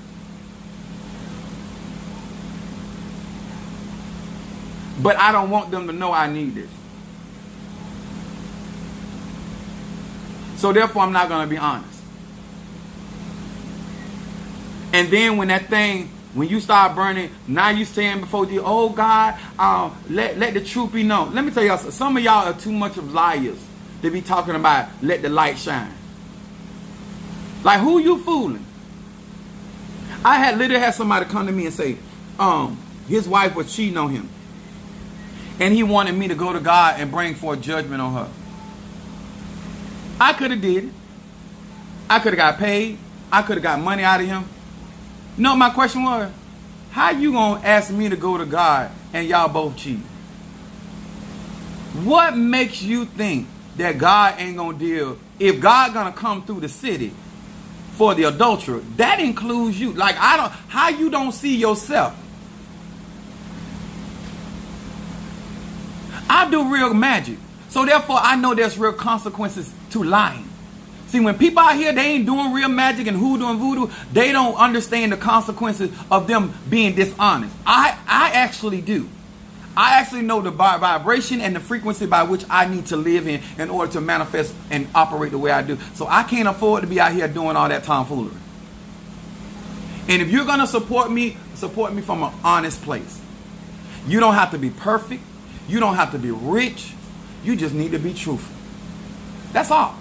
[SPEAKER 1] But I don't want them to know I need this. So therefore, I'm not going to be honest. And then when you start burning, now you saying before you, oh God, let the truth be known. Let me tell y'all, some of y'all are too much of liars. They be talking about let the light shine. Like, who you fooling? I literally had somebody come to me and say, his wife was cheating on him. And he wanted me to go to God and bring forth judgment on her. I could have did it. I could have got paid. I could have got money out of him. No, my question was, how you going to ask me to go to God and y'all both cheat? What makes you think that God ain't going to deal? If God going to come through the city for the adulterer, that includes you. Like, how you don't see yourself? I do real magic. So therefore, I know there's real consequences to lying. See, when people out here, they ain't doing real magic and hoodoo and voodoo, they don't understand the consequences of them being dishonest. I actually do. I actually know the vibration and the frequency by which I need to live in order to manifest and operate the way I do. So I can't afford to be out here doing all that tomfoolery. And if you're going to support me from an honest place. You don't have to be perfect. You don't have to be rich. You just need to be truthful. That's all.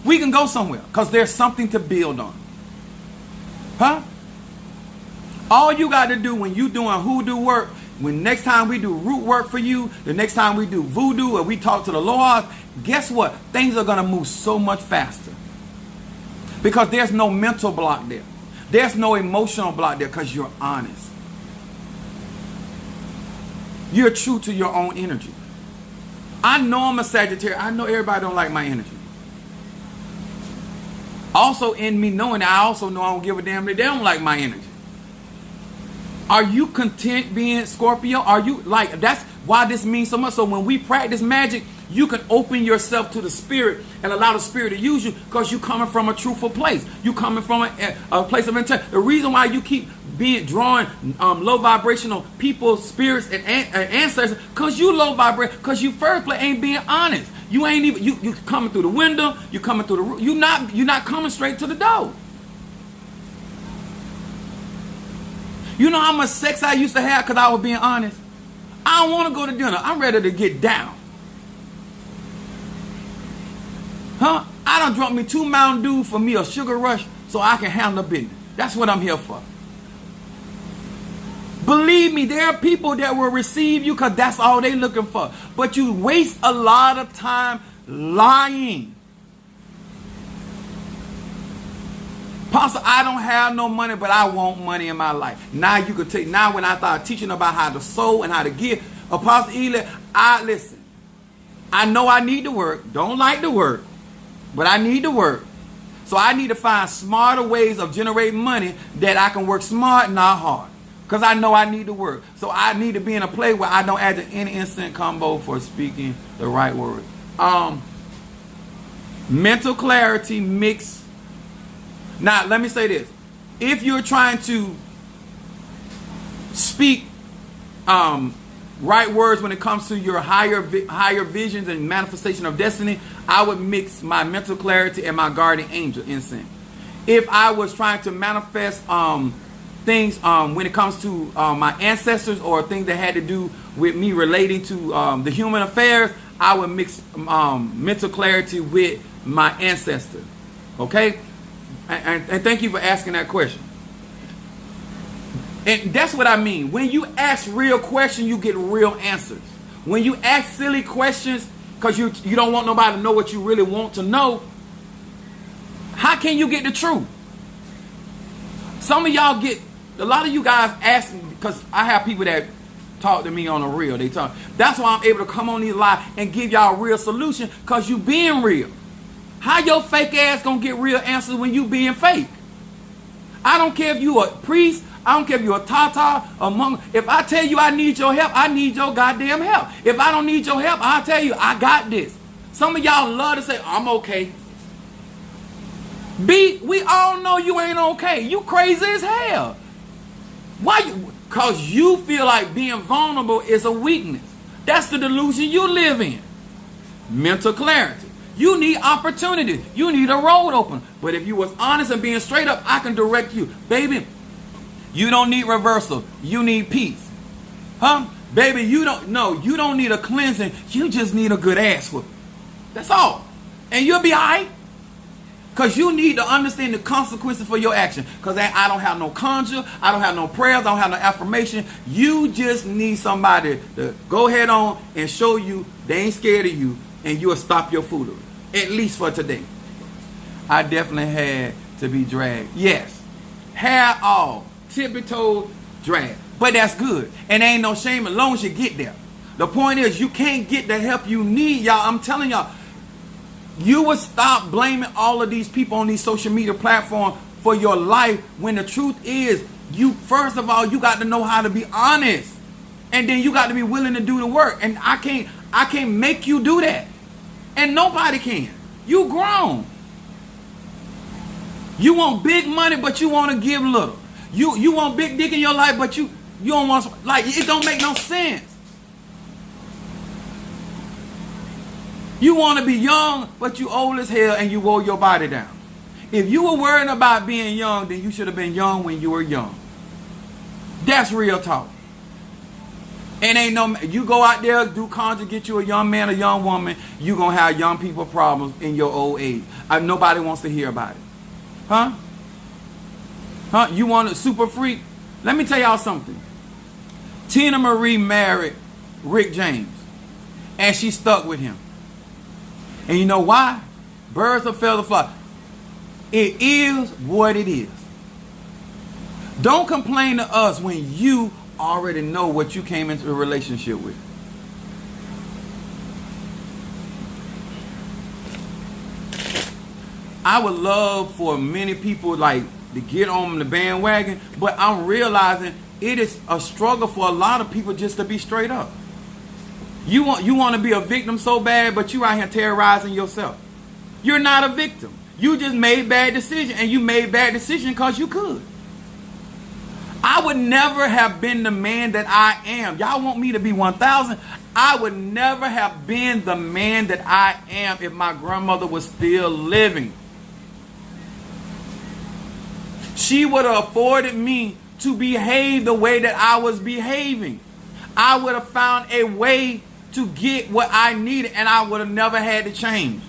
[SPEAKER 1] We can go somewhere because there's something to build on. Huh? All you got to do when you doing hoodoo work, When next time we do root work for you, the next time we do voodoo or we talk to the Lord, guess what? Things are going to move so much faster. Because there's no mental block there. There's no emotional block there because you're honest. You're true to your own energy. I know I'm a Sagittarius. I know everybody don't like my energy. Also in me knowing that, I also know I don't give a damn that they don't like my energy. Are you content being Scorpio? Are you like, that's why this means so much. So when we practice magic, you can open yourself to the spirit and allow the spirit to use you because you're coming from a truthful place. You coming from a place of intent. The reason why you keep being drawing low vibrational people, spirits, and ancestors, because you low vibrate, because you first place ain't being honest. You ain't even, you coming through the window, you coming through the roof, you're not coming straight to the door. You know how much sex I used to have because I was being honest? I don't want to go to dinner. I'm ready to get down. Huh? I done drunk me 2 Mountain Dew for me a sugar rush so I can handle business. That's what I'm here for. Believe me, there are people that will receive you because that's all they looking for. But you waste a lot of time lying. Pastor, I don't have no money, but I want money in my life. Now you could take, now when I start teaching about how to sow and how to give, Apostle Ely, listen, I know I need to work, don't like to work, but I need to work. So I need to find smarter ways of generating money that I can work smart, not hard. Because I know I need to work. So I need to be in a place where I don't add any instant combo for speaking the right word. Mental clarity mixed. Now, let me say this. If you're trying to speak right words when it comes to your higher visions and manifestation of destiny, I would mix my mental clarity and my guardian angel instinct. If I was trying to manifest things when it comes to my ancestors or things that had to do with me relating to the human affairs, I would mix mental clarity with my ancestor. Okay? And thank you for asking that question. And that's what I mean. When you ask real questions, you get real answers. When you ask silly questions because you don't want nobody to know what you really want to know, how can you get the truth? Some of y'all get, a lot of you guys ask me, because I have people that talk to me on the real. They talk. That's why I'm able to come on these live and give y'all a real solution, because you being real. How your fake ass gonna get real answers when you being fake? I don't care if you a priest, I don't care if you a tata, a monk. If I tell you I need your help, I need your goddamn help. If I don't need your help, I'll tell you I got this. Some of y'all love to say, I'm okay. We all know you ain't okay. You crazy as hell. Why you? Because you feel like being vulnerable is a weakness. That's the delusion you live in. Mental clarity. You need opportunity. You need a road open. But if you was honest and being straight up, I can direct you. Baby, you don't need reversal. You need peace. Huh? Baby, you don't need a cleansing. You just need a good ass whooping. That's all. And you'll be all right. Because you need to understand the consequences for your action. Because I don't have no conjure. I don't have no prayers. I don't have no affirmation. You just need somebody to go head on and show you they ain't scared of you. And you'll stop your foolery. At least for today. I definitely had to be dragged. Yes. Hair all. Tippy-toed dragged. But that's good. And ain't no shame as long as you get there. The point is you can't get the help you need, y'all. I'm telling y'all. You would stop blaming all of these people on these social media platforms for your life when the truth is, you, first of all, you got to know how to be honest. And then you got to be willing to do the work. And I can't make you do that. And nobody can. You grown. You want big money, but you want to give little. You want big dick in your life, but you don't want, like, it don't make no sense. You want to be young, but you old as hell and you wore your body down. If you were worrying about being young, then you should have been young when you were young. That's real talk. And ain't no, you go out there, do conjure, get you a young man, a young woman, you going to have young people problems in your old age. Nobody wants to hear about it. Huh? Huh? You want a super freak? Let me tell y'all something. Tina Marie married Rick James, and she stuck with him. And you know why? Birds of feather flock. It is what it is. Don't complain to us when you already know what you came into a relationship with. I would love for many people like to get on the bandwagon, but I'm realizing it is a struggle for a lot of people just to be straight up. You want to be a victim so bad, but you out here terrorizing yourself. You're not a victim. You just made bad decisions, and you made bad decisions because you could. I would never have been the man that I am. Y'all want me to be 1,000? I would never have been the man that I am if my grandmother was still living. She would have afforded me to behave the way that I was behaving. I would have found a way to get what I needed, and I would have never had to change.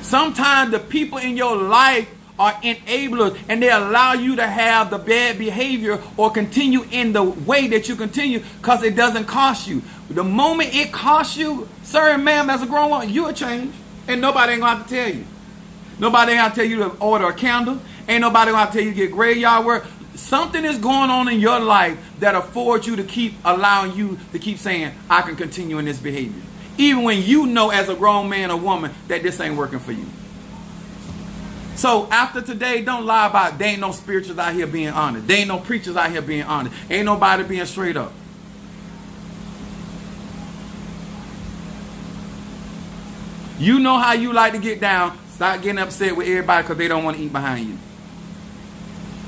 [SPEAKER 1] Sometimes the people in your life are enablers, and they allow you to have the bad behavior or continue in the way that you continue because it doesn't cost you. The moment it costs you, sir and ma'am, as a grown woman, you'll change. And nobody ain't going to have to tell you. Nobody ain't going to tell you to order a candle. Ain't nobody going to tell you to get graveyard work. Something is going on in your life that affords you to keep allowing you to keep saying, I can continue in this behavior. Even when you know as a grown man or woman that this ain't working for you. So after today, don't lie about there ain't no spirituals out here being honest. There ain't no preachers out here being honest. Ain't nobody being straight up. You know how you like to get down. Stop getting upset with everybody because they don't want to eat behind you.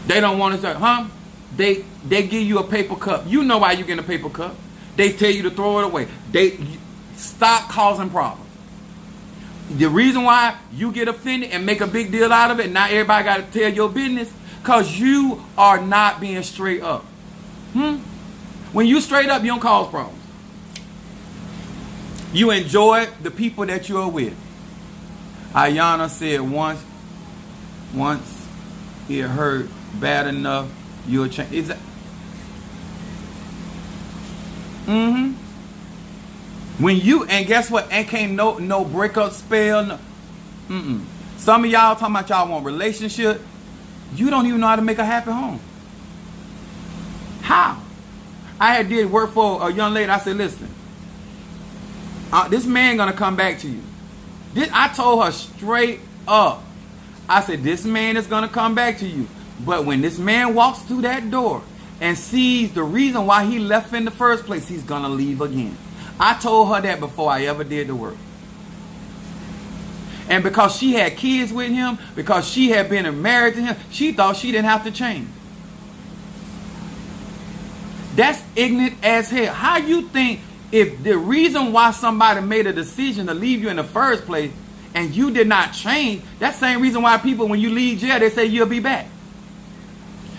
[SPEAKER 1] They don't want to say, huh? They give you a paper cup. You know why you get a paper cup. They tell you to throw it away. Stop causing problems. The reason why you get offended and make a big deal out of it, not everybody got to tell your business, because you are not being straight up. When you straight up, you don't cause problems. You enjoy the people that you are with. Ayana said once it hurt bad enough, you'll change. Is that? When you, and guess what? And can't no breakup spell. Some of y'all talking about y'all want relationship. You don't even know how to make a happy home. How? I had did work for a young lady. I said, listen, this man gonna come back to you. I told her straight up. I said, this man is gonna come back to you. But when this man walks through that door and sees the reason why he left in the first place, he's gonna leave again. I told her that before I ever did the work. And because she had kids with him, because she had been married to him, she thought she didn't have to change. That's ignorant as hell. How you think if the reason why somebody made a decision to leave you in the first place and you did not change, that same reason why people, when you leave jail, they say you'll be back.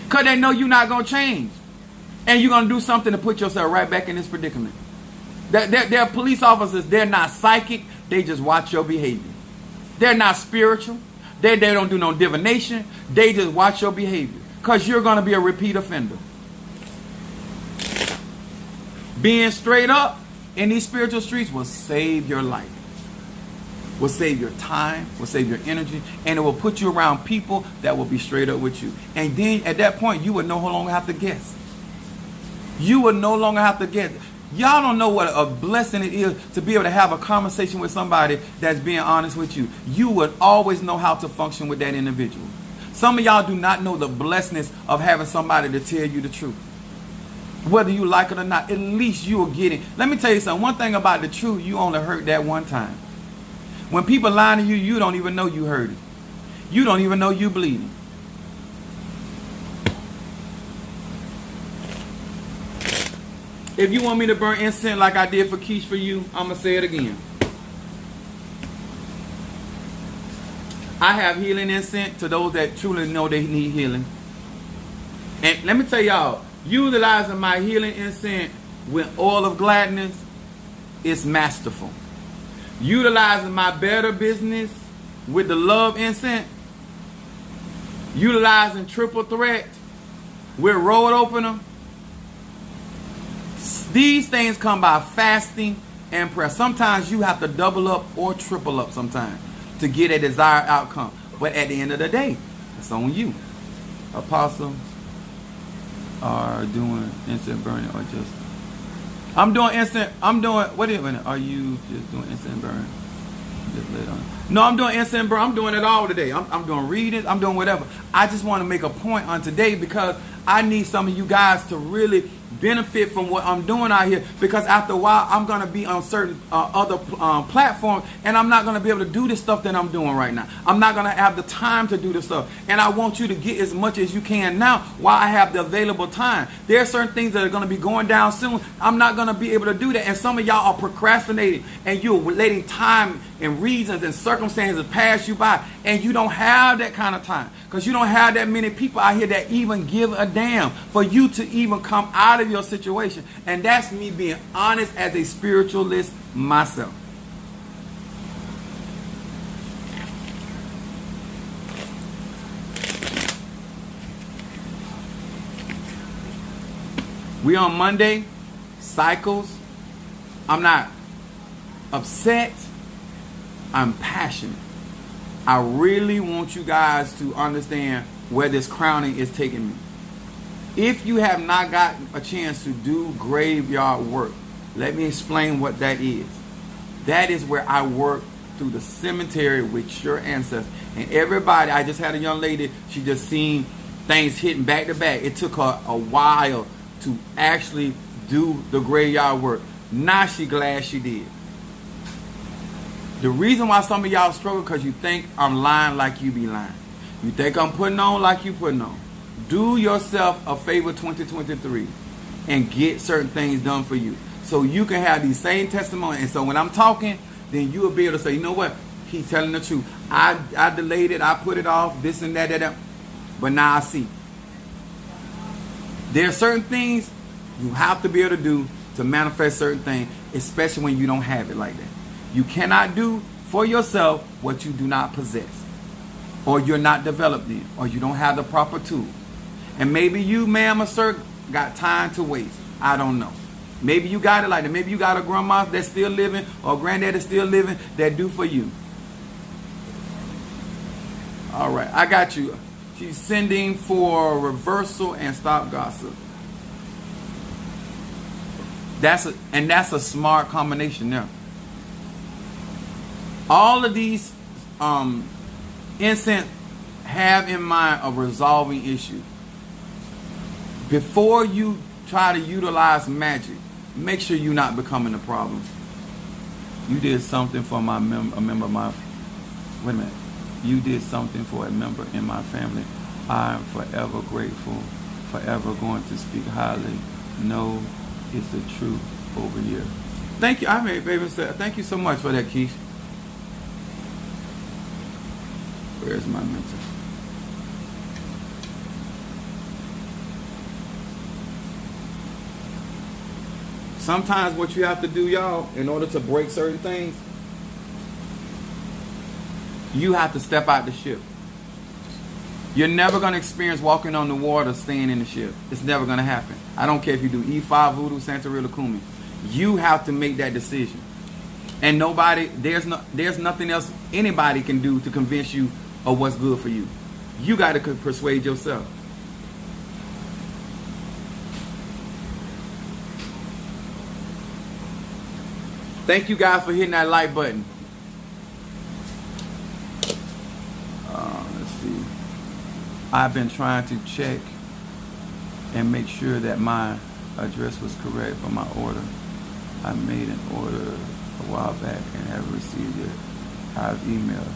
[SPEAKER 1] Because they know you're not going to change. And you're going to do something to put yourself right back in this predicament. They're police officers. They're not psychic. They just watch your behavior. They're not spiritual. They don't do no divination. They just watch your behavior. Because you're going to be a repeat offender. Being straight up in these spiritual streets will save your life. Will save your time. Will save your energy. And it will put you around people that will be straight up with you. And then at that point, you will no longer have to guess. You will no longer have to guess. Y'all don't know what a blessing it is to be able to have a conversation with somebody that's being honest with you. You would always know how to function with that individual. Some of y'all do not know the blessedness of having somebody to tell you the truth. Whether you like it or not, at least you will get it. Let me tell you something. One thing about the truth, you only heard that one time. When people lie to you, you don't even know you heard it. You don't even know you bleeding. If you want me to burn incense like I did for Keish for you, I'm going to say it again. I have healing incense to those that truly know they need healing. And let me tell y'all, utilizing my healing incense with oil of gladness is masterful. Utilizing my better business with the love incense, utilizing triple threat with road opener, these things come by fasting and prayer. Sometimes you have to double up or triple up sometimes to get a desired outcome. But at the end of the day, it's on you. Apostle are doing instant burning or just... I'm doing, what is it? Are you just doing instant burn? Just let it on. No, I'm doing instant burn. I'm doing it all today. I'm doing readings. I'm doing whatever. I just want to make a point on today because I need some of you guys to really benefit from what I'm doing out here, because after a while I'm going to be on certain other platforms, and I'm not going to be able to do the stuff that I'm doing right now. I'm not going to have the time to do the stuff, and I want you to get as much as you can now while I have the available time. There are certain things that are going to be going down soon. I'm not going to be able to do that, and some of y'all are procrastinating, and you're letting time and reasons and circumstances pass you by, and you don't have that kind of time, because you don't have that many people out here that even give a damn for you to even come out of your situation. And that's me being honest as a spiritualist myself. We on Monday, cycles. I'm not upset. I'm passionate. I really want you guys to understand where this crowning is taking me. If you have not gotten a chance to do graveyard work, let me explain what that is. That is where I work through the cemetery with your ancestors. And everybody, I just had a young lady, she just seen things hitting back to back. It took her a while to actually do the graveyard work. Now she glad she did. The reason why some of y'all struggle because you think I'm lying like you be lying. You think I'm putting on like you putting on. Do yourself a favor 2023 and get certain things done for you, so you can have these same testimonies. And so when I'm talking, then you will be able to say, you know what? He's telling the truth. I delayed it. I put it off. This and that. But now I see. There are certain things you have to be able to do to manifest certain things, especially when you don't have it like that. You cannot do for yourself what you do not possess, or you're not developed in, or you don't have the proper tools. And maybe you, ma'am or sir, got time to waste. I don't know. Maybe you got it like that. Maybe you got a grandma that's still living, or a granddad that's still living, that do for you. All right, I got you. She's sending for reversal and stop gossip. That's a smart combination there. All of these incense have in mind a resolving issue. Before you try to utilize magic, make sure you're not becoming a problem. You did something for a member of my... Wait a minute. You did something for a member in my family. I am forever grateful, forever going to speak highly. No, it's the truth over here. Thank you. I made baby say thank you so much for that, Keisha. Where's my mentor? Sometimes what you have to do, y'all, in order to break certain things, you have to step out the ship. You're never going to experience walking on the water staying in the ship. It's never going to happen. I don't care if you do E5, Voodoo, Santeria, Kumi. You have to make that decision. And there's nothing else anybody can do to convince you of what's good for you. You got to persuade yourself. Thank you guys for hitting that like button. Let's see. I've been trying to check and make sure that my address was correct for my order. I made an order a while back and haven't received it. I've emailed.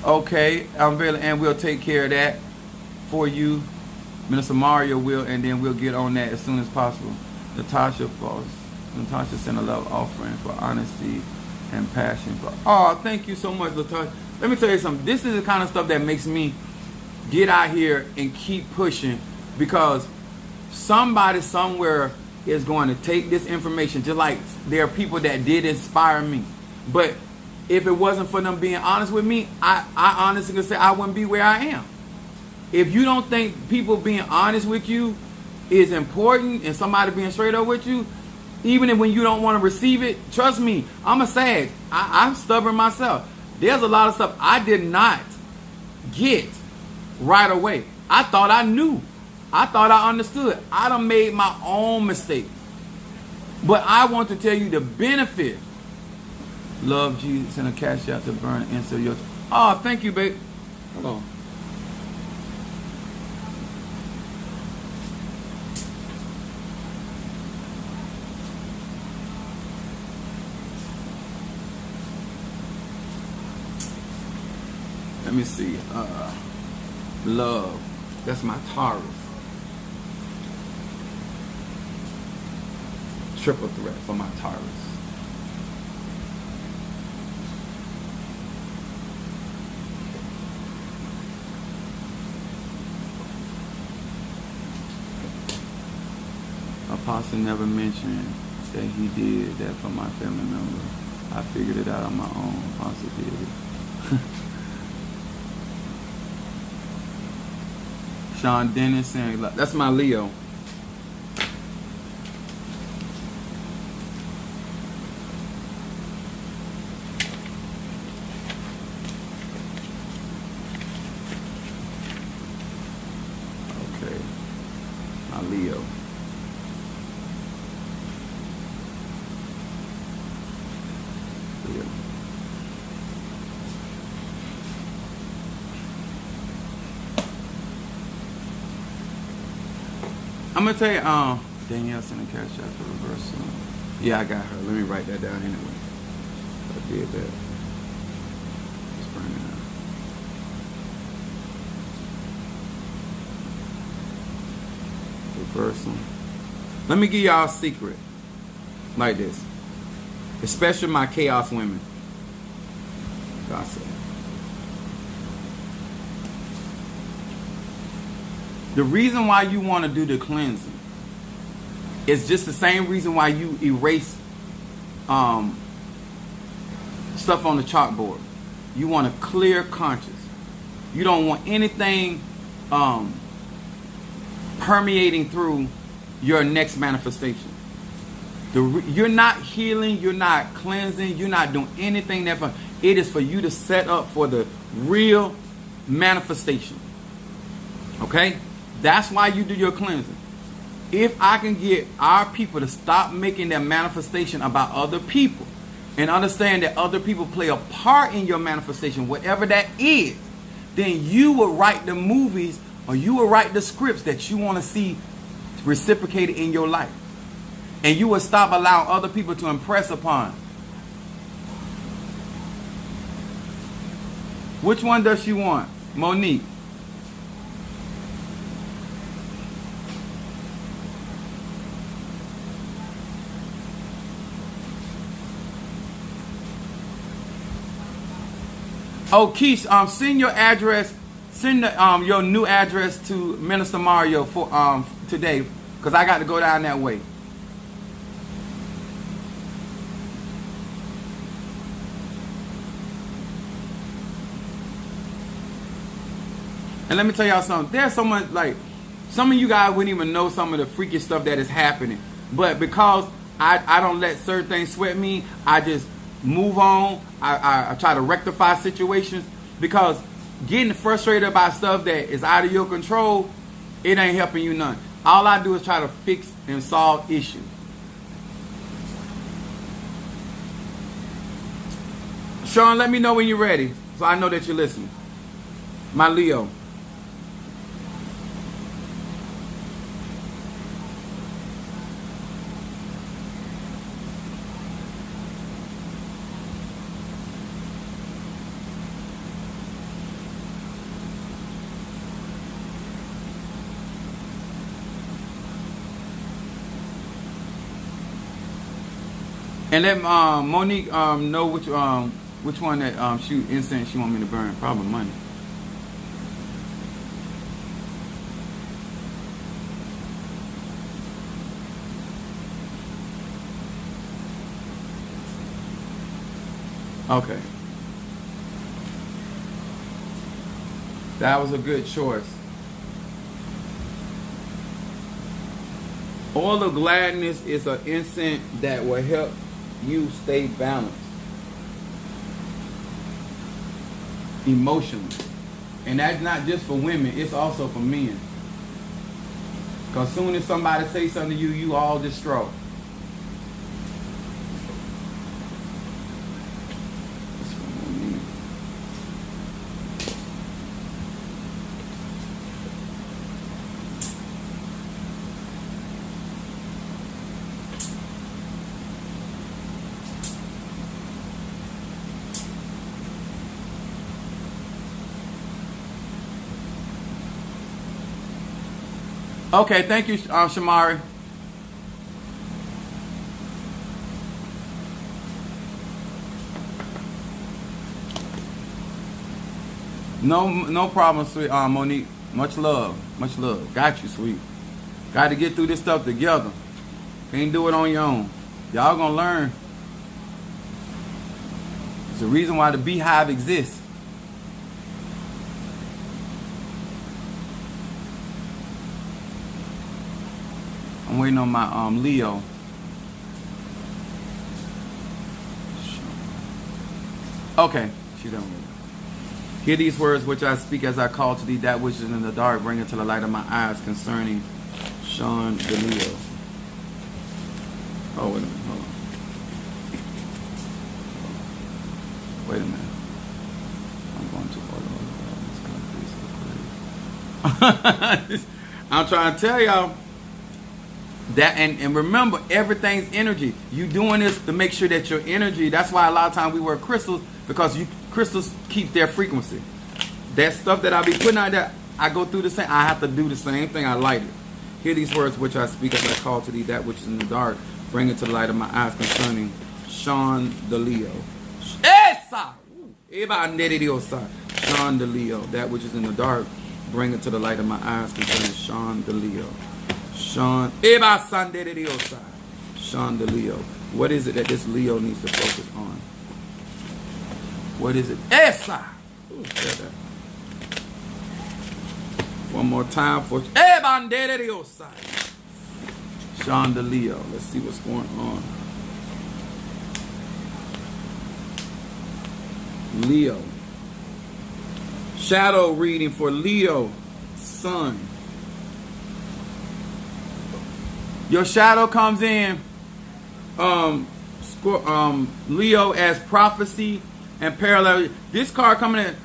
[SPEAKER 1] Okay, and we'll take care of that for you. Minister Mario will, and then we'll get on that as soon as possible. Natasha sent a love offering for honesty and passion. Oh, thank you so much, Latasha. Let me tell you something. This is the kind of stuff that makes me get out here and keep pushing, because somebody somewhere is going to take this information, just like there are people that did inspire me. But if it wasn't for them being honest with me, I honestly can say I wouldn't be where I am. If you don't think people being honest with you is important and somebody being straight up with you, even when you don't want to receive it, trust me, I'm a Sag. I'm stubborn myself. There's a lot of stuff I did not get right away. I thought I knew. I thought I understood. I done made my own mistakes. But I want to tell you the benefit. Love Jesus and a cash out to burn and so yours. Oh, thank you, babe. Hello. Let me see. Love. That's my Taurus. Triple threat for my Taurus. Apostle never mentioned that he did that for my family member. I figured it out on my own. Apostle did it. Sean Dennis saying, that's my Leo. Okay. My Leo. Leo. I'm gonna tell you, Danielle sent a cash out for reversal. Yeah, I got her. Let me write that down anyway. I did that. Let's bring it up. Reversal. Let me give y'all a secret. Like this. Especially my chaos women. God said. The reason why you want to do the cleansing is just the same reason why you erase stuff on the chalkboard. You want a clear conscience. You don't want anything permeating through your next manifestation. You're not healing, you're not cleansing, you're not doing anything that for it is for you to set up for the real manifestation. Okay? That's why you do your cleansing. If I can get our people to stop making their manifestation about other people and understand that other people play a part in your manifestation, whatever that is, then you will write the movies or you will write the scripts that you want to see reciprocated in your life. And you will stop allowing other people to impress upon. Which one does she want? Monique. Oh, Keish, send your address, send the, your new address to Minister Mario for today, because I got to go down that way. And let me tell y'all something. There's so much, like, some of you guys wouldn't even know some of the freaky stuff that is happening. But because I don't let certain things sweat me, I just move on. I try to rectify situations, because getting frustrated about stuff that is out of your control, it ain't helping you none. All I do is try to fix and solve issues. Sean, let me know when you're ready, so I know that you're listening. My Leo. And let Monique know which one that shoot incense she want me to burn. Probably money. Okay. That was a good choice. Oil of gladness is an incense that will help you stay balanced emotionally. And that's not just for women, it's also for men. Because soon as somebody say something to you, you all distraught. Okay, thank you, Shamari. No problem, sweet Monique. Much love, much love. Got you, sweet. Got to get through this stuff together. Can't do it on your own. Y'all gonna learn. It's the reason why the beehive exists. I'm waiting on my Leo. Okay, she's done with it. Hear these words which I speak as I call to thee that which is in the dark, bring it to the light of my eyes concerning Sean DeLeo. Oh, wait a minute, hold on. Wait a minute. I'm going to order. I'm trying to tell y'all. That and remember, everything's energy. You doing this to make sure that your energy. That's why a lot of times we wear crystals, because crystals keep their frequency. That stuff that I be putting out there, I go through the same. I have to do the same thing. I light it. Hear these words which I speak as I call to thee that which is in the dark, bring it to the light of my eyes concerning Sean DeLeo. Sean DeLeo, that which is in the dark, bring it to the light of my eyes concerning Sean DeLeo. Sean DeLeo. What is it that this Leo needs to focus on? What is it? Ooh, one more time for Sean DeLeo. Let's see what's going on. Leo. Shadow reading for Leo, Sun. Your shadow comes in, Leo, as prophecy and parallel. This card coming in,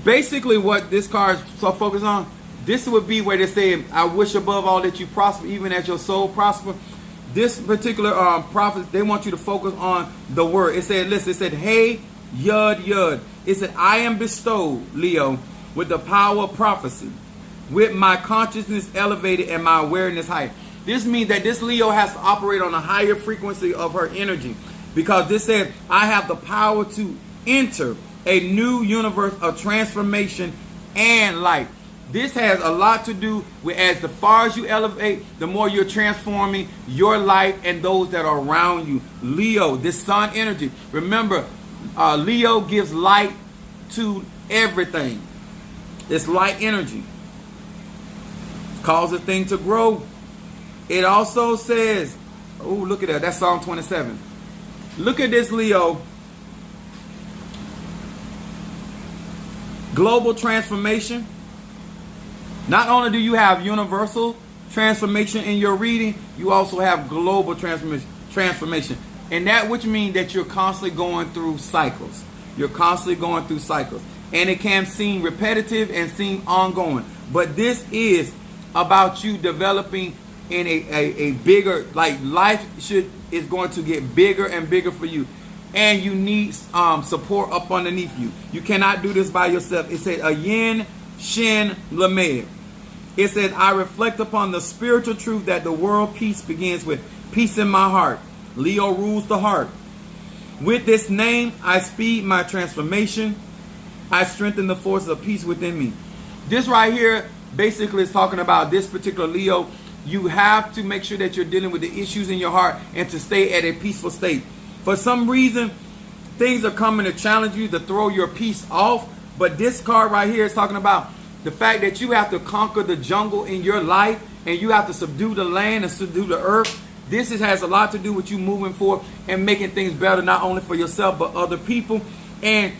[SPEAKER 1] basically what this card is so focused on, this would be where they say, I wish above all that you prosper, even as your soul prosper. This particular prophet, they want you to focus on the word. It said, listen, it said, hey, yud, yud. It said, I am bestowed, Leo, with the power of prophecy, with my consciousness elevated and my awareness high. This means that this Leo has to operate on a higher frequency of her energy, because this said, I have the power to enter a new universe of transformation and light. This has a lot to do with, as the far as you elevate, the more you're transforming your life and those that are around you. Leo, this sun energy. Remember, Leo gives light to everything. It's light energy. Causes things to grow. It also says, oh, look at that. That's Psalm 27. Look at this, Leo. Global transformation. Not only do you have universal transformation in your reading, you also have global transformation. And that which means that you're constantly going through cycles. You're constantly going through cycles. And it can seem repetitive and seem ongoing. But this is about you developing in a bigger, like life is going to get bigger and bigger for you. And you need support up underneath you. You cannot do this by yourself. It said, Ayin Shin Lamed. It said, I reflect upon the spiritual truth that the world peace begins with peace in my heart. Leo rules the heart. With this name, I speed my transformation. I strengthen the forces of peace within me. This right here basically is talking about this particular Leo. You have to make sure that you're dealing with the issues in your heart and to stay at a peaceful state. For some reason, things are coming to challenge you, to throw your peace off. But this card right here is talking about the fact that you have to conquer the jungle in your life and you have to subdue the land and subdue the earth. Has a lot to do with you moving forward and making things better, not only for yourself, but other people. And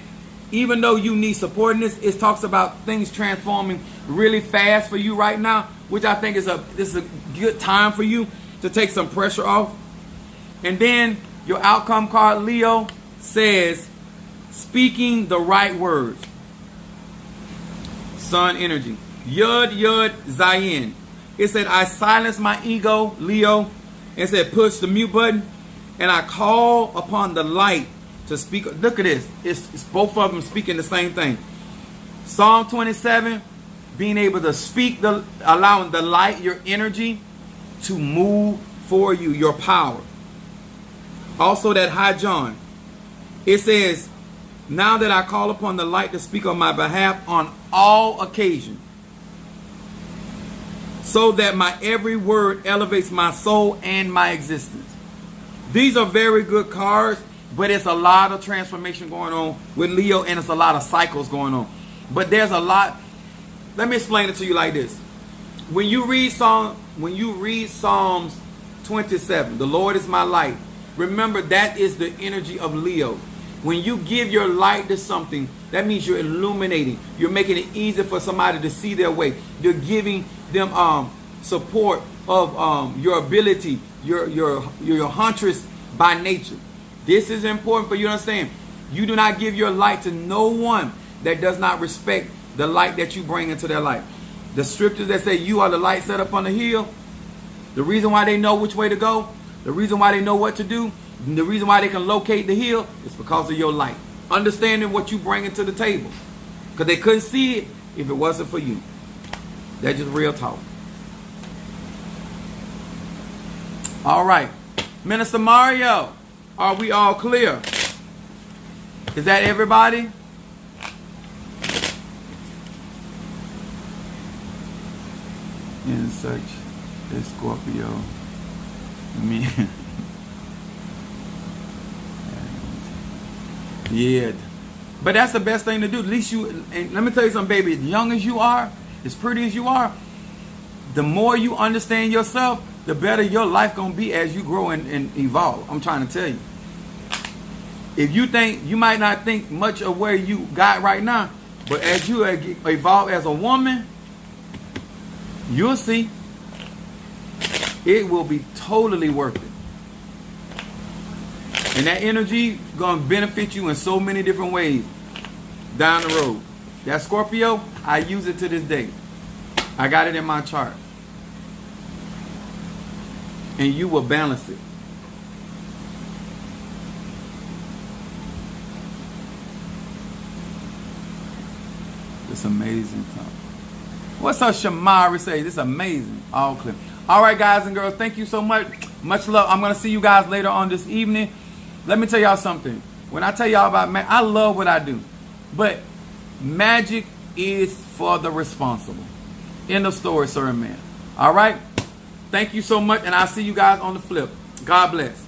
[SPEAKER 1] even though you need support in this, it talks about things transforming really fast for you right now, which I think this is a good time for you to take some pressure off. And then your outcome card, Leo, says, speaking the right words. Sun energy. Yud Yud Zayin. It said, I silence my ego, Leo. It said, push the mute button. And I call upon the light to speak. Look at this. It's both of them speaking the same thing. Psalm 27, being able to speak, allowing the light, your energy, to move for you, your power. Also that High John. It says, now that I call upon the light to speak on my behalf on all occasions, so that my every word elevates my soul and my existence. These are very good cards, but it's a lot of transformation going on with Leo, and it's a lot of cycles going on. But there's a lot. Let me explain it to you like this. When you read Psalms 27, the Lord is my light. Remember, that is the energy of Leo. When you give your light to something, that means you're illuminating. You're making it easier for somebody to see their way. You're giving them support of your ability, your huntress by nature. This is important for you to understand. You do not give your light to no one that does not respect the light that you bring into their life. The scriptures that say you are the light set up on the hill, the reason why they know which way to go, the reason why they know what to do, and the reason why they can locate the hill is because of your light. Understanding what you bring into the table. Because they couldn't see it if it wasn't for you. That's just real talk. All right. Minister Mario, are we all clear? Is that everybody? In such a Scorpio. Me. Yeah. But that's the best thing to do. At least you, and let me tell you something, baby. As young as you are, as pretty as you are, the more you understand yourself, the better your life gonna be as you grow and evolve. I'm trying to tell you. If you think, you might not think much of where you got right now, but as you evolve as a woman, you'll see it will be totally worth it. And that energy gonna benefit you in so many different ways down the road. That Scorpio, I use it to this day. I got it in my chart. And you will balance it. It's amazing. What's up, Shamari? Say this is amazing. All clear. All right, guys and girls, thank you so much. Much love. I'm gonna see you guys later on this evening. Let me tell y'all something. When I tell y'all about magic, I love what I do, but magic is for the responsible. End of story, sir and man. All right. Thank you so much, and I'll see you guys on the flip. God bless.